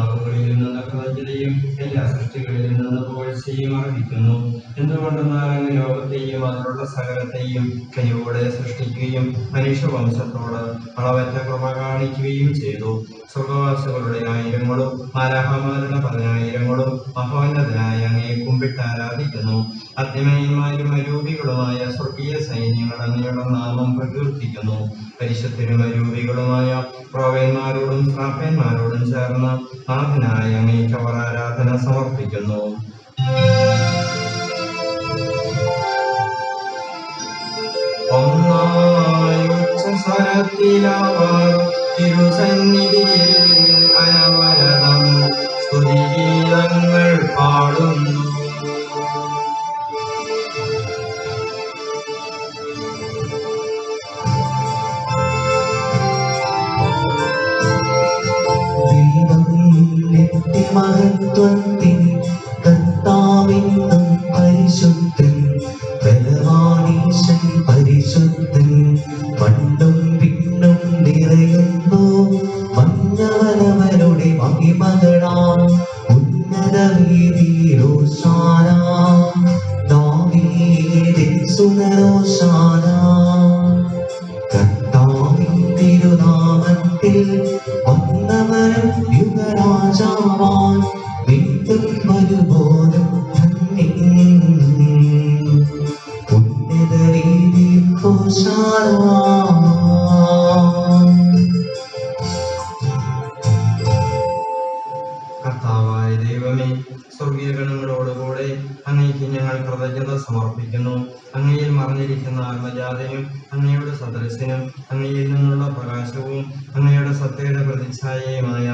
നാവുകളിൽ നിന്ന് കൃതജ്ഞതയും എല്ലാ സൃഷ്ടികളിൽ നിന്ന് പുകഴ്ചയും അർഹിക്കുന്നു. എന്തുകൊണ്ടെന്നാൽ അങ്ങ് ലോകത്തെയും അതിലുള്ള സകലത്തെയും കനിവോടെ സൃഷ്ടിക്കുകയും മനുഷ്യവംശത്തോട് അളവറ്റ കൃപ കാണിക്കുകയും ചെയ്തു. സ്വർഗവാസികളുടെ ആയിരങ്ങളും മാലാഹമാരുടെ പതിനായിരങ്ങളും മഹോന്നതനായ അങ്ങയെ കുമ്പിട്ട് ആരാധിക്കുന്നു. അഗ്നിമയന്മാരും അരൂപികളുമായ സ്വർഗീയ സൈന്യങ്ങൾ അങ്ങയുടെ നാമം പ്രകീർത്തിക്കുന്നു. പരിശുദ്ധരും അരൂപികളുമായ പ്രവീന്മാരോടും ശ്രാപ്പന്മാരോടും ചേർന്ന് നാഥനായ അങ്ങേക്ക് അവർ ആരാധന സമർപ്പിക്കുന്നു. ഒന്നായുച്ച സ്വരത്തിലവർ തിരുസന്നിധിയിൽ അനവരതം സ്തുതിഗീതങ്ങൾ പാടുന്നു. നിത്യമഹത്വത്തിൻ കർത്താവെന്നും പരിശുദ്ധൻ, ബലവാനീശൻ പരിശുദ്ധൻ, മണ്ണും പിന്നും നിറയുന്നു മന്നവനവരുടെ മഹിമകളാം ഉന്നത വീതിയിലോശാന, ദാവീദിൻ സുതരോശാന. കർത്താവിൻ തിരുനാമത്തിൽ വന്നവനും യുഗരാജാവാൻ വീണ്ടും വരുവോനും ധന്യൻ. ഉന്നത വീതിയിൽ ഹോശാന. കർത്താവായ ദൈവമേ, സ്വർഗീയ ഗണങ്ങളോടുകൂടെ അങ്ങേക്ക് ഞങ്ങൾ കൃതജ്ഞത സമർപ്പിക്കുന്നു. അങ്ങയിൽ മറഞ്ഞിരിക്കുന്ന ആത്മജാതനും അങ്ങയുടെ സദൃശനും അങ്ങയിൽ നിന്നുള്ള പ്രകാശവും അങ്ങയുടെ സത്യയുടെ പ്രതിച്ഛായയുമായ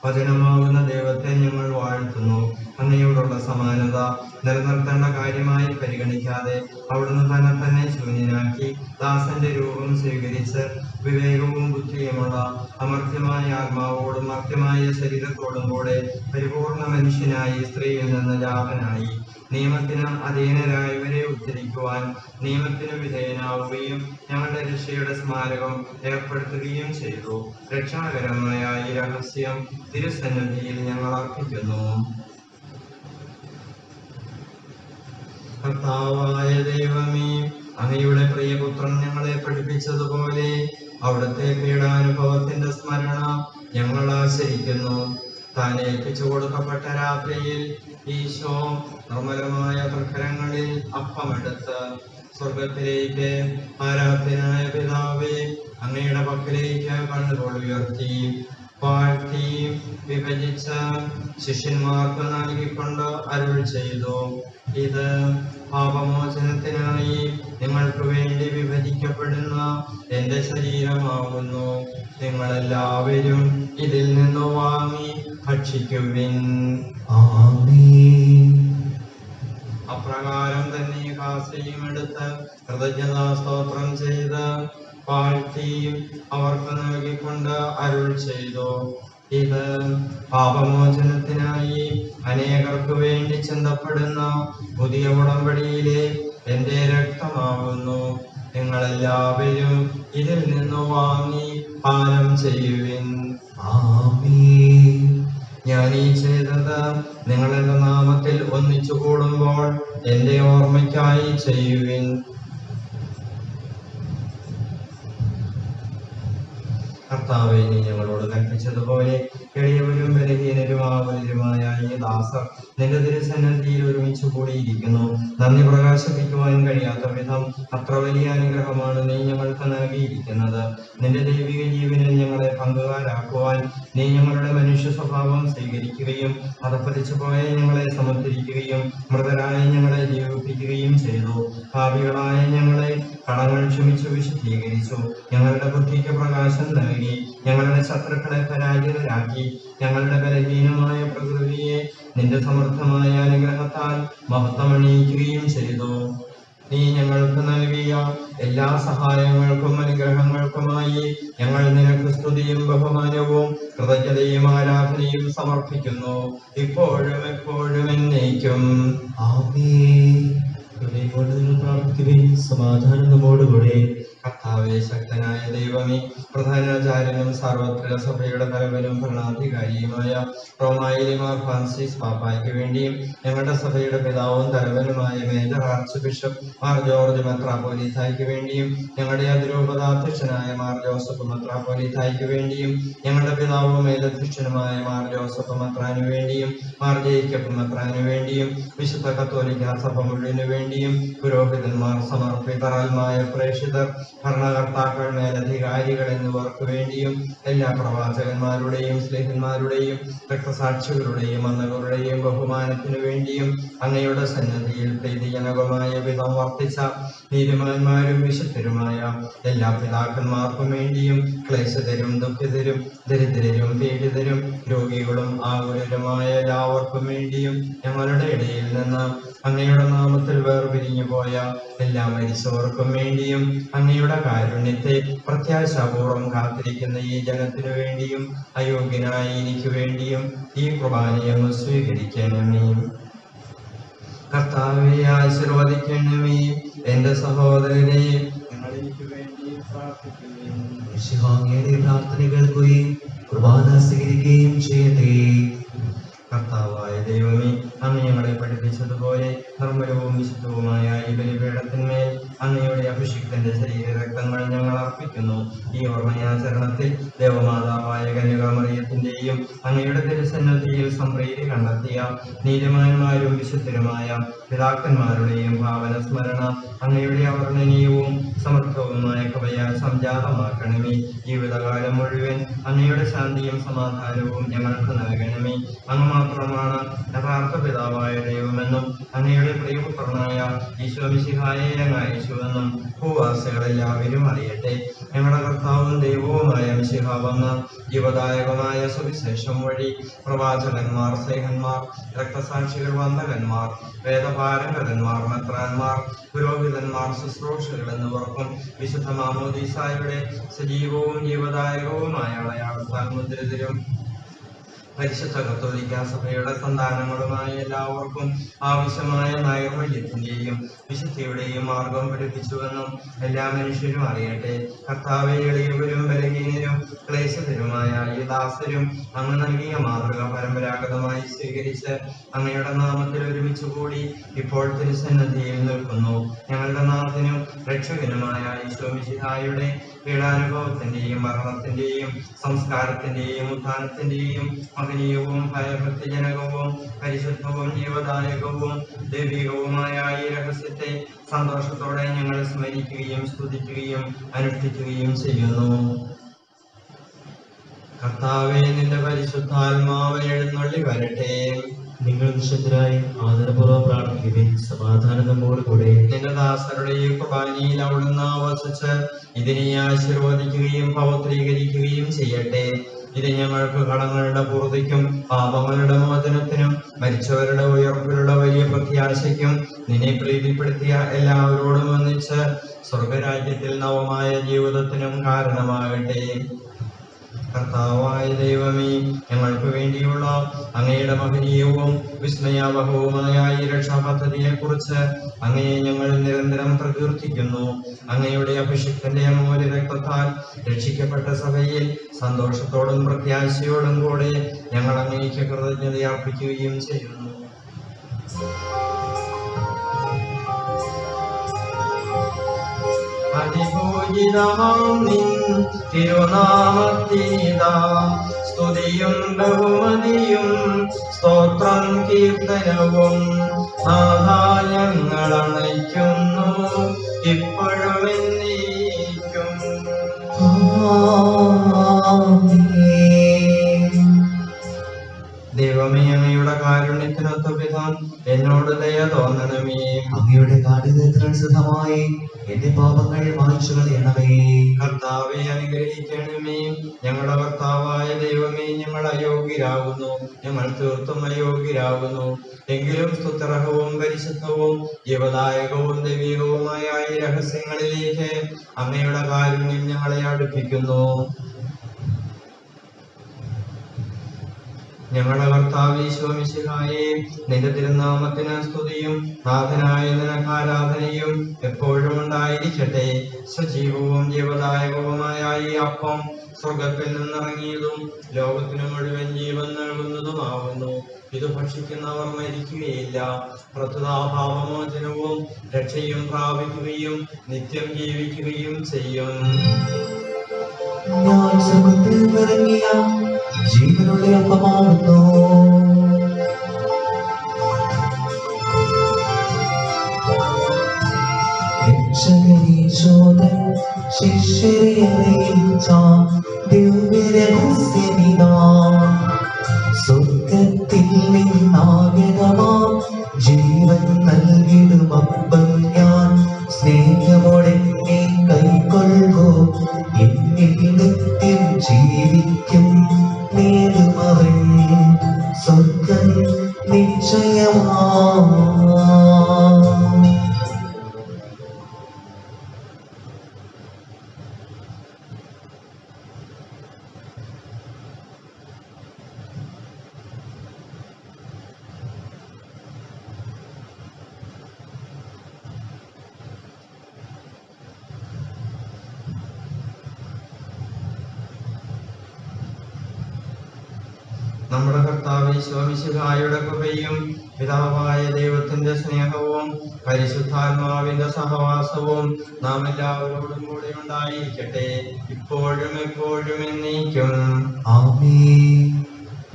വചനമാകുന്ന ദൈവത്തെ ഞങ്ങൾ വാഴ്ത്തുന്നു. അങ്ങയോടുള്ള സമാനത നിലനിർത്തേണ്ട കാര്യമായി പരിഗണിക്കാതെ അവിടുന്ന് തന്നെ ശൂന്യനാക്കി ദാസന്റെ രൂപം സ്വീകരിച്ച് വിവേകവും ബുദ്ധിയുമുള്ള അമർത്യമായ ആത്മാവോടും മർത്യമായ ശരീരത്തോടും കൂടെ പരിപൂർണ മനുഷ്യനായി സ്ത്രീയിൽ നിന്ന് ജാതനായി നിയമത്തിന് അധീനരായവരെ ഉദ്ധരിക്കുവാൻ നിയമത്തിന് വിധേയനാവുകയും ഞങ്ങളുടെ രക്ഷയുടെ സ്മാരകം ഏർപ്പെടുത്തുകയും ചെയ്തു. രക്ഷാകരമായ ഈ രഹസ്യം തിരുസന്നിധിയിൽ ഞങ്ങൾ അർപ്പിക്കുന്നു. കർത്താവായ ദൈവമേ, അങ്ങയുടെ പ്രിയപുത്രൻ ഞങ്ങളെ പഠിപ്പിച്ചതുപോലെ അവിടുത്തെ പീഡാനുഭവത്തിന്റെ സ്മരണ ഞങ്ങൾ ആചരിക്കുന്നു. താൻ ഏൽപ്പിച്ചു കൊടുക്കപ്പെട്ട രാത്രിയിൽ ഈശോ നിർമ്മലമായ തൃക്കരങ്ങളിൽ അപ്പമെടുത്ത് സ്വർഗത്തിലേക്ക് ആരാധ്യനായ പിതാവേ, അങ്ങയുടെ പക്കലേക്ക് കണ്ണുകൾ ഉയർത്തി വാഴ്ത്തി വിഭജിച്ച ശിഷ്യന്മാർക്ക് നൽകിക്കൊണ്ട് അരുൾ ചെയ്തു, ഇത് പാപമോചനത്തിനായി നിങ്ങൾക്ക് വേണ്ടി വിഭജിക്കപ്പെടുന്ന എന്റെ ശരീരമാകുന്നു. നിങ്ങളെല്ലാവരും ഇതിൽ നിന്ന് വാങ്ങി ഭക്ഷിക്കുവിൻ. ആമേൻ. അപ്രകാരം തന്നെ കാസയും എടുത്ത് കൃതജ്ഞതാ സ്തോത്രം ചെയ്ത് വാഴ്ത്തി അവർക്ക് നൽകിക്കൊണ്ട് അരുൾ ചെയ്തു, ഇത് പാപമോചനത്തിനായി അനേകർക്ക് വേണ്ടി ചിന്തപ്പെടുന്ന പുതിയ ഉടമ്പടിയിലെ എന്റെ രക്തമാകുന്നു. നിങ്ങളെല്ലാവരും ഇതിൽ നിന്ന് വാങ്ങി പാനം ചെയ്യുവിൻ. ആമേൻ. ഞാൻ ഈ ചെയ്തത് നിങ്ങൾ എന്റെ നാമത്തിൽ ഒന്നിച്ചു കൂടുമ്പോൾ എന്റെ ഓർമ്മയ്ക്കായി ചെയ്യുവിൻ. കർത്താവേ, നീ ഞങ്ങളോട് കൽപ്പിച്ചതുപോലെ എളിയവരും ബലഹീനരുമാവരുമായ ഈ ദാസർ നിന്റെ തിരുസന്നിധിയിൽ ഒരുമിച്ച് കൂടിയിരിക്കുന്നു. നന്ദി പ്രകാശിപ്പിക്കുവാൻ കഴിയാത്ത വിധം അത്ര വലിയ അനുഗ്രഹമാണ് നീ ഞങ്ങൾക്ക് നൽകിയിരിക്കുന്നത്. നിന്റെ ദൈവിക ജീവനിൽ ഞങ്ങളെ പങ്കുകാരാക്കുവാൻ നീ ഞങ്ങളുടെ മനുഷ്യ സ്വഭാവം സ്വീകരിക്കുകയും അതപ്പതിച്ചു പോയ ഞങ്ങളെ സമുദ്ധരിക്കുകയും മൃതരായ ഞങ്ങളെ ജീവിപ്പിക്കുകയും ചെയ്തു. ഭാവികളായ ഞങ്ങളെ കടങ്ങൾ ക്ഷമിച്ചു വിശുദ്ധീകരിച്ചു. ഞങ്ങളുടെ ബുദ്ധിക്ക് പ്രകാശം നൽകി ഞങ്ങളുടെ ശത്രുക്കളെ പരാജിതരാക്കി ഞങ്ങളുടെ ബലഹീനമായ പ്രകൃതിയെ നിന്റെ സമൃദ്ധമായ അനുഗ്രഹത്താൽ മഹത്വമണിയിക്കുകയും ചെയ്തു. നീ ഞങ്ങൾക്ക് നൽകിയ എല്ലാ സഹായങ്ങൾക്കും അനുഗ്രഹങ്ങൾക്കുമായി ഞങ്ങൾ നിനക്ക് സ്തുതിയും ബഹുമാനവും കൃതജ്ഞതയും ആരാധനയും സമർപ്പിക്കുന്നു, ഇപ്പോഴും എപ്പോഴും എന്നേക്കും. ആമേൻ. ഹൃദയം കൊണ്ട് നിങ്ങൾ പ്രാർത്ഥിക്കുകയും സമാധാനം നമ്മോടുകൂടെ. കർത്താവേ, ശക്തനായ ദൈവമേ, പ്രധാനാചാര്യനും സാർവത്രിക സഭയുടെ തലവനും ഭരണാധികാരിയുമായ റോമായിലെ മാർ ഫ്രാൻസിസ് പാപ്പായ്ക്ക് വേണ്ടിയും ഞങ്ങളുടെ സഭയുടെ പിതാവും തലവനുമായ major arch bishop Mar George മെത്രാപ്പോലീത്തായ്ക്ക് വേണ്ടിയും ഞങ്ങളുടെ അതിരൂപതാധ്യക്ഷനായ മാർ ജോസഫ് മെത്രാപ്പോലീത്തായ്ക്ക് വേണ്ടിയും ഞങ്ങളുടെ പിതാവും മേലധ്യക്ഷനുമായ മാർ ജോസഫ് മെത്രാനു വേണ്ടിയും മാർ ജേക്കബ് മെത്രാനു വേണ്ടിയും വിശുദ്ധ കത്തോലിക്ക സഭ മുഴുവനു വേണ്ടിയും പുരോഹിതന്മാർ, സമർപ്പിതരായ പ്രേക്ഷിതർ, ഭരണകർത്താക്കൾ, മേലധികാരികൾ എന്നിവർക്ക് വേണ്ടിയും എല്ലാ പ്രവാചകന്മാരുടെയും സ്ലേഹന്മാരുടെയും രക്തസാക്ഷികളുടെയും അന്നകളുടെയും ബഹുമാനത്തിനു വേണ്ടിയും അങ്ങയുടെ സന്നദ്ധിയിൽ പ്രീതിജനകമായ വിധം വർത്തിച്ച നീതിമാന്മാരും വിശുദ്ധരുമായ എല്ലാ പിതാക്കന്മാർക്കും വേണ്ടിയും ക്ലേശതരും ദുഃഖിതരും ദരിദ്രരും പീഡിതരും രോഗികളും ആകുലരുമായ എല്ലാവർക്കും വേണ്ടിയും ഞങ്ങളുടെ ഇടയിൽ നിന്ന് അങ്ങയുടെ നാമത്തിൽ വേർപിരിഞ്ഞു പോയ എല്ലാ മരിച്ചവർക്കും വേണ്ടിയും അങ്ങയുടെ കാരുണ്യത്തെ പ്രത്യാശാപൂർവം കാത്തിരിക്കുന്ന ഈ ജനത്തിനു വേണ്ടിയും അയോഗ്യനായ എനിക്ക് വേണ്ടിയും ഈ കുർബാനയങ്ങ് സ്വീകരിക്കണമേ. കർത്താവെ, ആശീർവദിക്കണമേ. എന്റെ സഹോദരരെ, നിങ്ങൾ എനിക്ക് വേണ്ടി പ്രാർത്ഥിക്കുകയും മിശിഹായുടെ പ്രാർത്ഥന കേൾക്കുകയും കുർബാന സ്വീകരിക്കുകയും ചെയ്യട്ടെ. കർത്താവായ ദൈവമേ, അങ്ങ് ഞങ്ങളെ പഠിപ്പിച്ചതുപോലെ നിർമ്മലവും വിശുദ്ധവുമായ ഈ ബലിപീഠത്തിന്മേൽ അങ്ങയുടെ അഭിഷിക്തന്റെ ശരീരരക്തങ്ങൾ ഞങ്ങൾ അർപ്പിക്കുന്നു. ഈ ഓർമ്മയാചരണത്തിൽ ദേവമാതാവായ കന്യകാമറിയത്തിന്റെയും അങ്ങയുടെ തിരുസന്നിധിയിൽ സംപ്രീതി കണ്ടെത്തിയ നീതിമാന്മാരും വിശുദ്ധരുമായ പിതാക്കന്മാരുടെയും ഭാവന സ്മരണ അങ്ങയുടെ അവർണ്ണനീയവും സമർത്ഥവുമായ കൃപയാൽ സംജാതമാക്കണമേ. ജീവിതകാലം മുഴുവൻ അങ്ങയുടെ ശാന്തിയും സമാധാനവും ഞങ്ങൾക്ക് നൽകണമേ. അങ്ങ് മാത്രമാണ് യഥാർത്ഥ പിതാവായ ദൈവമെന്നും അങ്ങയുടെ പ്രിയപുത്രനായ ഈശോ മിശിഹായെ അങ്ങ് അയച്ചുവെന്നും ഭൂവാസികളെല്ലാവരും അറിയട്ടെ. ഞങ്ങളുടെ കർത്താവും ദൈവവുമായ മിശിഹ വന്ന ജീവദായകമായ സുവിശേഷം വഴി പ്രവാചകന്മാർ, സ്ലേഹന്മാർ, രക്തസാക്ഷികൾ, വന്ദകന്മാർ, വേദപാരംഗതന്മാർ, മെത്രാന്മാർ, പുരോഹിതന്മാർ, ശുശ്രൂഷകൾ എന്നിവർക്കും വിശുദ്ധ മാമോദീസായുടെ സജീവവും ജീവദായകവുമായ അടയാളത്താൽ മുദ്രിതരും പരിശുദ്ധ കത്തോലിക്ക സഭയുടെ സന്താനങ്ങളുമായ എല്ലാവർക്കും ആവശ്യമായ നൈർമല്യത്തിന്റെയും വിശുദ്ധിയുടെയും മാർഗം പഠിപ്പിച്ചുവെന്നും എല്ലാ മനുഷ്യരും അറിയട്ടെ. കർത്താവെ, എളിയവരും ബലഹീനരും ക്ലേശതരുമായ ഈ ദാസരും അങ്ങ് നൽകിയ മാതൃക പരമ്പരാഗതമായി സ്വീകരിച്ച് അങ്ങയുടെ നാമത്തിൽ ഒരുമിച്ച് കൂടി ഇപ്പോൾ തിരുസന്നിധിയിൽ നിൽക്കുന്നു. ഞങ്ങളുടെ നാഥനും രക്ഷകനുമായ ഈശോ മിശിഹായുടെ പീഡാനുഭവത്തിന്റെയും മരണത്തിന്റെയും സംസ്കാരത്തിന്റെയും ഉത്ഥാനത്തിന്റെയും മഹനീയവും ഭയഭക്തിജനകവും പരിശുദ്ധവും ജീവദായകവും ദൈവികവുമായ ഈ രഹസ്യത്തെ സന്തോഷത്തോടെ ഞങ്ങൾ സ്മരിക്കുകയും സ്തുതിക്കുകയും അനുഷ്ഠിക്കുകയും ചെയ്യുന്നു. കർത്താവേ, നിന്റെ പരിശുദ്ധാത്മാവ് എഴുന്നള്ളി വരട്ടെ. നിങ്ങൾ നിശബ്ദരായി ആദരപൂർവ്വം പ്രാർത്ഥിക്കുകയും സമാധാനം നമ്മോടുകൂടെ. നിന്റെ ദാസരുടെ ഈ കുർബാനയിൽ അവിടുന്ന് വസിച്ച് ഇതിനെ ആശീർവദിക്കുകയും പവിത്രീകരിക്കുകയും ചെയ്യട്ടെ. ഇത് ഞങ്ങൾക്ക് കടങ്ങളുടെ പൂർത്തിക്കും പാപങ്ങളുടെ മോചനത്തിനും മരിച്ചവരുടെ ഉയർപ്പിലുള്ള വലിയ പ്രത്യാശയ്ക്കും നിന്നെ പ്രീതിപ്പെടുത്തിയ എല്ലാവരോടും ഒന്നിച്ച് സ്വർഗരാജ്യത്തിൽ നവമായ ജീവിതത്തിനും കാരണമാകട്ടെ. കർത്താവായ ദൈവമേ, ഞങ്ങൾക്ക് വേണ്ടിയുള്ള അങ്ങയുടെ മഹനീയവും വിസ്മയാവഹവുമായ ഈ രക്ഷാപദ്ധതിയെ കുറിച്ച് അങ്ങയെ ഞങ്ങൾ നിരന്തരം പ്രകീർത്തിക്കുന്നു. അങ്ങയുടെ അഭിഷിക്തന്റെ അമൂല്യ രക്തത്താൽ രക്ഷിക്കപ്പെട്ട സഭയിൽ സന്തോഷത്തോടും പ്രത്യാശയോടും കൂടെ ഞങ്ങൾ അങ്ങേക്ക് കൃതജ്ഞത അർപ്പിക്കുകയും ചെയ്യുന്നു. അതിപൂജിതമാം നിൻ തിരുനാമത്തിനിതാ സ്തുതിയും ബഹുമതിയും സ്തോത്രം കീർത്തനവും നാഥാ ഞങ്ങൾ അണയ്ക്കുന്നു ഇപ്പോഴും എന്നേക്കും. ദൈവമേ, അങ്ങയുടെ കാരുണ്യത്തിനൊത്ത വിധം എന്നോട് ദയ തോന്നണമേ. അങ്ങയുടെ കാഠിന്യത്തിനനുസൃതമായി എന്റെ പാപങ്ങൾ മായ്ച്ചു കളയണമേ. കർത്താവെ, അനുഗ്രഹിക്കണമേ. ഞങ്ങളുടെ കർത്താവായ ദൈവമേ, ഞങ്ങൾ അയോഗ്യരാകുന്നു, ഞങ്ങൾ തീർത്തും അയോഗ്യരാകുന്നു. എങ്കിലും സ്തുത്യർഹവും പരിശുദ്ധവും ജീവദായകവും ദൈവികവുമായ ഈ രഹസ്യങ്ങളിലേക്ക് അങ്ങയുടെ കാരുണ്യം ഞങ്ങളെ അടുപ്പിക്കുന്നു. ഞങ്ങളുടെ കർത്താവ് ഈശോമിശിഹായേ, നിന്റെ തിരുനാമത്തിന് സ്തുതിയും നാഥനായ നിനക്ക് ആരാധനയും എപ്പോഴും ഉണ്ടായിരിക്കട്ടെ. സജീവവും ജീവദായകവുമായ ഈ അപ്പം സ്വർഗത്തിൽ നിന്നിറങ്ങിയതും ലോകത്തിനു മുഴുവൻ ജീവൻ നൽകുന്നതുമാവുന്നു. ഇത് ഭക്ഷിക്കുന്നവർ മരിക്കുകയില്ല, പ്രത്യുതാ പാപമോചനവും രക്ഷയും പ്രാപിക്കുകയും നിത്യം ജീവിക്കുകയും ചെയ്യും. ഞാൻ സ്വർഗ്ഗത്തിൽ നിന്നിറങ്ങിയ ജീവനുള്ള അപ്പമാകുന്നു. രക്ഷകനീശോദൻ ശിഷ്യരെ അറിയിച്ച ദിവ്യരഹസ്യമിതാ. സ്വർഗ്ഗത്തിൽ നിന്നാഗതമാം ജീവൻ നൽകിടും അപ്പം ഞാൻ. സ്നേഹമോടെന്നെ കൈക്കൊള്ളൂ, എന്നിൽ നിത്യം ജീവിക്കും. നേടുമവൻ സ്വർഗ്ഗം നിശ്ചയമാ. നമ്മുടെ കർത്താവ് ഈശോമിശിഹായുടെ കൃപയും പിതാവായ ദൈവത്തിന്റെ സ്നേഹവും പരിശുദ്ധാത്മാവിന്റെ സഹവാസവും നാം എല്ലാവരോടും കൂടി ഉണ്ടായിരിക്കട്ടെ, ഇപ്പോഴും എപ്പോഴും എന്നേക്കും. ആമേൻ.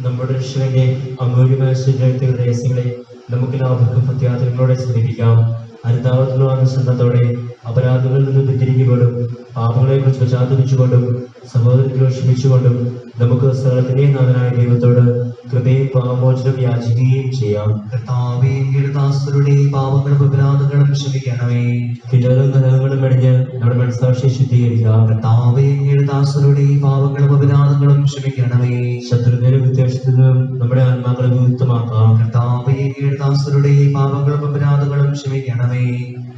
നമ്മുടെ രക്ഷകന്റെ അമൂല്യമായ ശരീരത്തിന്റെ രഹസ്യങ്ങളെ നമുക്ക് ലാഭക്കും പ്രത്യാദങ്ങളോടെ സമീപിക്കാം. അനുതാപത്തിലുള്ള അനുസരണത്തോടെ അപരാധങ്ങളിൽ നിന്ന് പിന്തിരിഞ്ഞുകൊണ്ടും പാപങ്ങളെ കുറിച്ച് പശ്ചാത്തപിച്ചുകൊണ്ടും സഹോദരങ്ങളെ ക്ഷമിച്ചുകൊണ്ടും നമുക്ക് സകലത്തിന്റെയും നാഥനായ ദൈവത്തോട് കൃപയും പാപമോചനം യാചിക്കുകയും ചെയ്യാം. കർത്താവേ, അങ്ങയുടെ ദാസരുടെ പാപങ്ങളും അപരാധങ്ങളും ക്ഷമിക്കണമേ. കിടലും കലഹങ്ങളും വെടിഞ്ഞ് നമ്മുടെ മനസ്സാക്ഷിയെ ശുദ്ധീകരിക്കാം. കർത്താവേ, അങ്ങയുടെ ദാസരുടെ പാപങ്ങളും അപരാധങ്ങളും ക്ഷമിക്കണമേ. ശത്രുവിനും വിദ്വേഷത്തിനും നമ്മുടെ ആത്മാക്കളെ വിമുക്തമാക്കാം. കർത്താവേ, അങ്ങയുടെ ദാസരുടെ പാപങ്ങളും അപരാധങ്ങളും ക്ഷമിക്കണമേ.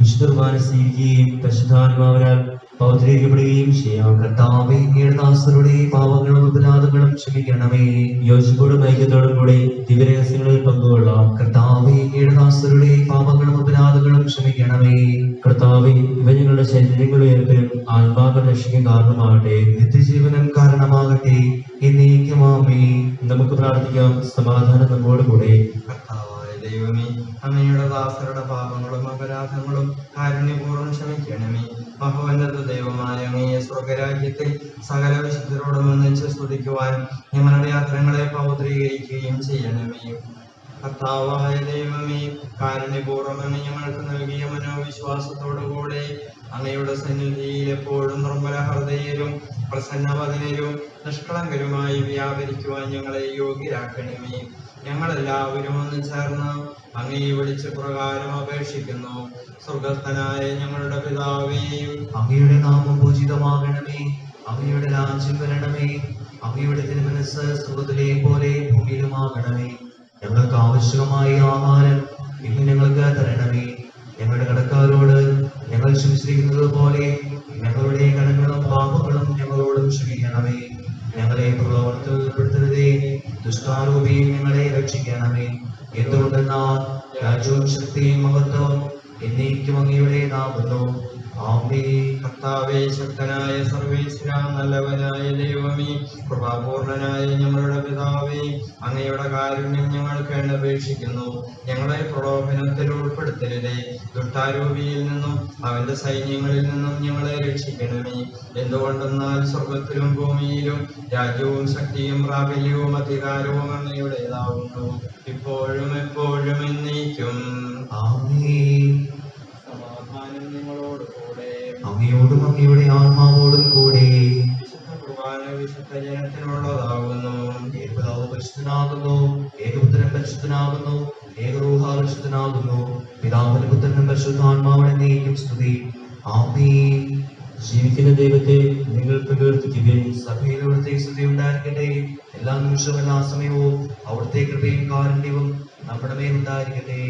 വിശുദ്ധ കുർബാന സ്വീകരിക്കുകയും പരിശുദ്ധാത്മാവിനാൽ പൗത്രീകരിക്കപ്പെടുകയും ചെയ്യാം. കർത്താവേ, അങ്ങയുടെ ദാസരുടെ പാപങ്ങളും അപരാധങ്ങളും ക്ഷമിക്കണമേ. യോജിപ്പോടും ഐക്യത്തോടും കൂടി ദിവ്യരഹസ്യങ്ങളിൽ പങ്കുകൊള്ളാം. കർത്താവേ, അങ്ങയുടെ ദാസരുടെ പാപങ്ങളും അപരാധങ്ങളും ക്ഷമിക്കണമേ. കർത്താവേ, ഇവ ഞങ്ങളുടെ ശരീരങ്ങളുടെ ഉയർപ്പിനും ആത്മാക്കളുടെ രക്ഷയ്ക്കും കാരണമാകട്ടെ, നിത്യജീവനം കാരണമാകട്ടെ. എന്നേക്കും ആമേൻ. നമുക്ക് പ്രാർത്ഥിക്കാം. സമാധാനം നമ്മോട് കൂടെ. കർത്താവായ ദൈവമേ, അങ്ങയുടെ ദാസരുടെ പാപങ്ങളും അപരാധങ്ങളും കാരുണ്യപൂർവ്വം ക്ഷമിക്കണമേ. മഹോന്നത ദൈവമായ അങ്ങയെ സ്വർഗരാജ്യത്തിൽ സകല വിശുദ്ധരോടും ഒന്നിച്ച് സ്തുതിക്കുവാൻ ഞങ്ങളുടെ യാത്രകളെ പൗത്രീകരിക്കുകയും ചെയ്യണമേ. കർത്താവായ ദൈവമേ, കാരുണ്യപൂർവ്വം അങ്ങ് ഞങ്ങൾക്ക് നൽകിയ മനോവിശ്വാസത്തോടുകൂടെ അങ്ങയുടെ സന്നിധിയിൽ എപ്പോഴും നിർമ്മല ഹൃദയരും പ്രസന്നവദനരും നിഷ്കളങ്കരുമായി വ്യാപരിക്കുവാൻ ഞങ്ങളെ യോഗ്യരാക്കണമേ. ഞങ്ങളെല്ലാവരും ഒന്ന് ചേർന്ന് അങ്ങയെ വിളിച്ച് പ്രകാരം അപേക്ഷിക്കുന്നു. സ്വർഗസ്ഥനായ ഞങ്ങളുടെ പിതാവേ, അങ്ങയുടെ നാമം പൂജിതമാകണമേ. അങ്ങയുടെ രാജ്യം വരണമേ. അങ്ങയുടെ തിരുമനസ്സ് സ്വർഗ്ഗത്തിലെ പോലെ ഭൂമിയിലുമാകണമേ. ഞങ്ങൾക്ക് ആവശ്യമായ ആഹാരം ഇന്ന് ഞങ്ങൾക്ക് തരണമേ. ഞങ്ങളുടെ കടക്കാരോട് ഞങ്ങൾ ക്ഷമിച്ചിരിക്കുന്നത് പോലെ ഞങ്ങളുടെ കടങ്ങളും പാപങ്ങളും ഞങ്ങളോടും ക്ഷമിക്കണമേ. ഞങ്ങളെ പ്രലോഭനത്തിൽ ഉൾപ്പെടുത്തരുതേ, ദുഷ്ടാരൂപിയിൽ ഞങ്ങളെ രക്ഷിക്കണമേ. എന്തുകൊണ്ടെന്നാൽ രാജ്യവും ശക്തിയും മഹത്വവും എന്നേക്കും അങ്ങയുടേതാകുന്നു. ആമേൻ. കർത്താവേ, ശക്തനായ സർവേശ്വര, നല്ലവനായ ദൈവമേ, കൃപാപൂർണനായ ഞങ്ങളുടെ പിതാവേ, അങ്ങയുടെ കാരുണ്യം ഞങ്ങൾക്ക് അപേക്ഷിക്കുന്നു. ഞങ്ങളെ പ്രലോഭനത്തിൽ ഉൾപ്പെടുത്തരുതേ, ദുഷ്ടാരൂപിയിൽ നിന്നും അവന്റെ സൈന്യങ്ങളിൽ നിന്നും ഞങ്ങളെ രക്ഷിക്കണമേ. എന്തുകൊണ്ടെന്നാൽ സ്വർഗത്തിലും ഭൂമിയിലും രാജ്യവും ശക്തിയും പ്രാബല്യവും അധികാരവും അങ്ങയുടേതാവുന്നു, ഇപ്പോഴും എപ്പോഴും എന്നേക്കും. ആമേൻ. സമാധാനം നിങ്ങളോട് കൂടെ. അങ്ങയോടും അങ്ങയുടെ ആത്മാവോടും കൂടെ. വിശുദ്ധ കുർബാന വിശുദ്ധ ജനത്തിനുള്ളതാകുന്നു. ഏകപിതാവ് പരിശുദ്ധനാകുന്നു, ഏകപുത്രൻ പരിശുദ്ധനാകുന്നു, ഏകരൂഹ പരിശുദ്ധനാകുന്നു. പിതാവിനും പുത്രനും പരിശുദ്ധാത്മാവിനും എന്നേക്കും സ്തുതി. ആമേൻ. ജീവിക്കുന്ന ദൈവത്തെ നിങ്ങൾ പ്രകീർത്തിക്കുകയും സഭയിൽ അവിടുത്തെ സ്തുതി ഉണ്ടായിരിക്കട്ടെ. എല്ലാ നിമിഷവും എല്ലാ സമയവും അവിടുത്തെ കൃപയും കാരുണ്യവും നമ്മുടെ മേൽ ഉണ്ടായിരിക്കട്ടെ.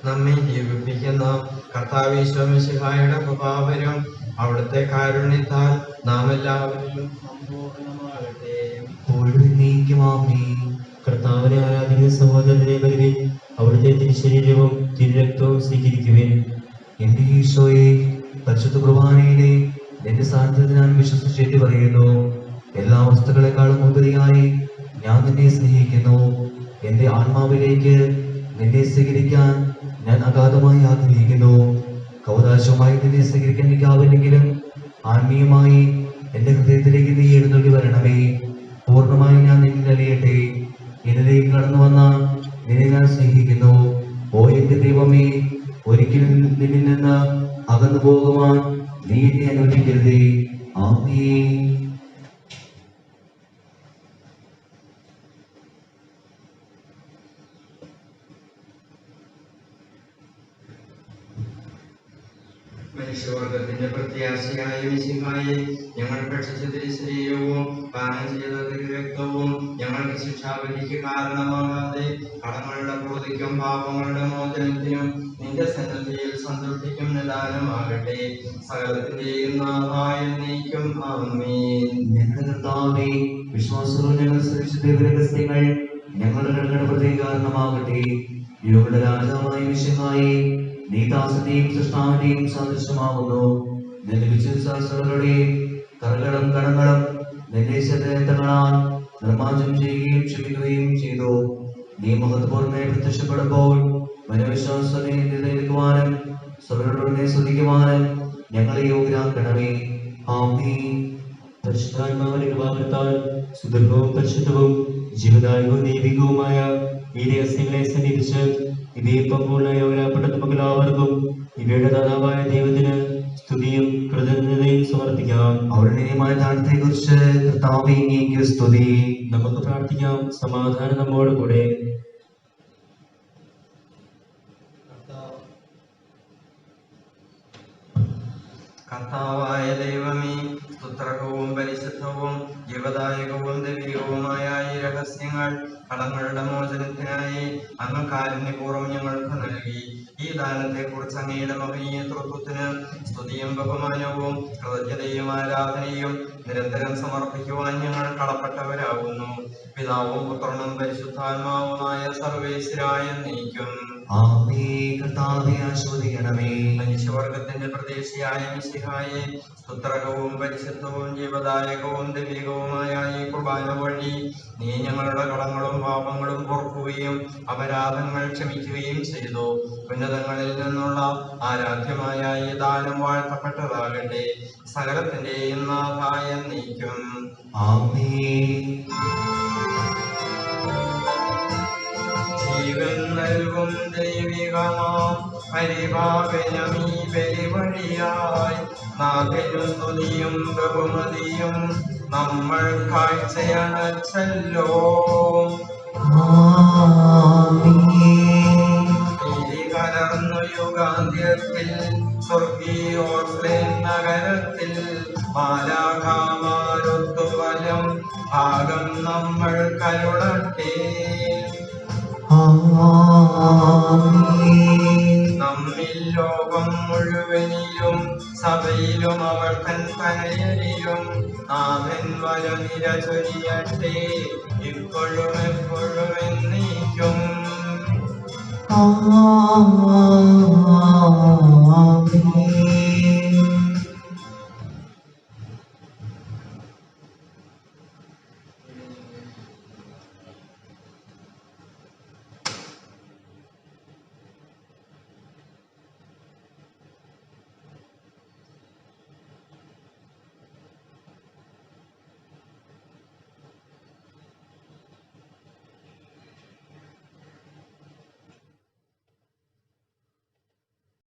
നമ്മെ ജീവിപ്പിക്കുന്ന കർത്താവീശ്വമിശിഹായുടെ കൃപാവരം അവിടുത്തെ കാരുണ്യത്താൽ നാം എല്ലാവരിലും സമ്പൂർണ്ണമാകട്ടെ. കർത്താവിനെ ആരാധിക്കുന്ന സഹോദരനെ വരുവിൻ, അവിടുത്തെ തിരുശരീരവും തിരുരക്തവും സ്വീകരിക്കുവിൻ. എന്റെ ഈശോയെ, പരിശുദ്ധ കുർബാനയിലെ നിന്റെ സാന്നിധ്യത്തിൽ ഞാൻ വിശ്വസിച്ചേറ്റ് പറയുന്നു. എല്ലാ വസ്തുക്കളെക്കാളും ഉപരിയായി ഞാൻ നിന്നെ സ്നേഹിക്കുന്നു. എന്റെ ആത്മാവിലേക്ക് നിന്നെ സ്വീകരിക്കാൻ ഞാൻ അഗാധമായി ആഗ്രഹിക്കുന്നു. കൗതാശവുമായി നിന്നെ സ്വീകരിക്കാൻ എനിക്കാവില്ലെങ്കിലും ആത്മീയമായി എന്റെ ഹൃദയത്തിലേക്ക് നീ എഴുന്നള്ളി വരണമേ. പൂർണ്ണമായി ഞാൻ നിന്നിൽ അലിയട്ടെ. എന്നിലേക്ക് കടന്നു വന്ന നിന്നെ ഞാൻ സ്നേഹിക്കുന്നു. ഓ എന്റെ ദൈവമേ, ഒരിക്കലും നിന്നിൽ നിന്ന് അകന്നു പോകുവാൻ നീ എന്നെ അനുവദിക്കരുതേ. ആമേൻ. മനുഷ്യവർഗത്തിന്റെ പ്രത്യാശയായ മിശിഹായെ, ഞങ്ങൾ ഭക്ഷിച്ച തിരുശരീരവും പാനം ചെയ്ത തിരുരക്തവും ഞങ്ങൾക്ക് ശിക്ഷാവിധിക്ക് കാരണമാകാതെ കടങ്ങളുടെ പൂർത്തിക്കും പാപങ്ങളുടെ മോചനത്തിനും നിന്റെ സന്നദ്ധിയിൽ സംതൃപ്തിക്കും നിദാനമാകട്ടെ. സകലത്തിന്റെയും നാഥായ നീക്കും ആമേൻ. ഞങ്ങളുടെ കർത്താവേ, വിശ്വാസവും ഞങ്ങൾ സുരക്ഷിത രഹസ്യങ്ങൾ ഞങ്ങളുടെ കടങ്ങളുടെ പ്രതികാരണമാകട്ടെ. യുഗങ്ങളുടെ രാജാവായ മിശിഹായെ, നീ ദാസന്റെയും സൃഷ്ടാവിന്റെയും സദൃശമാകുന്നു. നിന്റെ വിശ്വാസങ്ങളുടെയും കറകളും കടങ്ങളും നിന്റെ ശരീരങ്ങളാൽ നിർമ്മാർജ്ജനം ചെയ്യുകയും ക്ഷമിക്കുകയും ചെയ്തു. നീ മഹത്വപൂർണ്ണമായി പ്രത്യക്ഷപ്പെടുമ്പോൾ മനോവിശ്വാസത്തെ നിലനിൽക്കുവാനും സ്വരുടെ സ്തുതിക്കുവാനും ഞങ്ങളെ യോഗ്യരാക്കണമേ. ആമേൻ. പരിശുദ്ധാത്മാവിന്റെ കൃപാവരത്താൽ സുദീർഘവും പരിശുദ്ധവും ജീവദായകവും ദൈവികവുമായ ഈ രഹസ്യങ്ങളെ സമീപിച്ച് ഇവയെ പങ്കുകൊള്ളാൻ യോഗ്യരാപ്പെട്ട നമുക്കെല്ലാവർക്കും ഇവയുടെ ദാതാവായ ദൈവത്തിന് സ്തുതിയും കൃതജ്ഞതയും സമർപ്പിക്കാം. അവരുടെ ദാനത്തെ കുറിച്ച് കർത്താവേ അങ്ങേക്ക് സ്തുതി. നമുക്ക് പ്രാർത്ഥിക്കാം. സമാധാനം നമ്മോട് കൂടെ. കർത്താവായ ദൈവമേ, സ്തുത്രകവും പരിശുദ്ധവും ജീവദായകവും ദൈവികവുമായ ഈ രഹസ്യങ്ങൾ കടങ്ങളുടെ മോചനത്തിനായി അങ്ങ് കാരുണ്യപൂർവ്വം ഞങ്ങൾക്ക് നൽകി. ഈ ദാനത്തെ കുറിച്ച് അങ്ങയുടെ മഹനീയ തൃത്വത്തിന് സ്തുതിയും ബഹുമാനവും കൃതജ്ഞതയും ആരാധനയും നിരന്തരം സമർപ്പിക്കുവാൻ ഞങ്ങൾ കടപ്പെട്ടവരാകുന്നു. പിതാവും പുത്രനും പരിശുദ്ധാത്മാവുമായ സർവേശ്വരായ നീക്കും. ആമേൻ. കർത്താവേ ആശീർവദിക്കണമേ. മനുഷ്യവർഗത്തിന്റെ പ്രതീക്ഷയായ മിശിഹായെ, സ്തുത്രകവും പരിശുദ്ധവും ജീവദായകവും ദൈവികവുമായ ഈ കുർബാന വഴി നീ ഞങ്ങളുടെ കടങ്ങളും പാപങ്ങളും പൊറുക്കുകയും അപരാധങ്ങൾ ക്ഷമിക്കുകയും ചെയ്തു. ഉന്നതങ്ങളിൽ നിന്നുള്ള ആരാധ്യമായ ഈ ദാനം വാഴ്ത്തപ്പെട്ടതാകട്ടെ. സകലത്തിന്റെയും നാഥായ നീക്കും. ആമേൻ. ജീവൻ നൽകും ദൈവികമാം പരിപാവനമീ ബലി വഴിയായി നാഥനു സ്തുതിയും ബഹുമതിയും നമ്മൾ കാഴ്ചയണച്ചല്ലോ. നീതി കലർന്നു യുഗാന്ത്യത്തിൽ സ്വർഗീയോർലേൻ നഗരത്തിൽ മാലാഖമാരൊത്തുവലം ഭാഗം നമ്മൾ കരുളട്ടെ. നമ്മിൽ ലോകം മുഴുവനിലും സഭയിലും അവർ തൻ തനയരിലും നാഥൻ വരനിര ചൊരിയട്ടെ. ഇപ്പോഴും എപ്പോഴും എന്നേക്കും.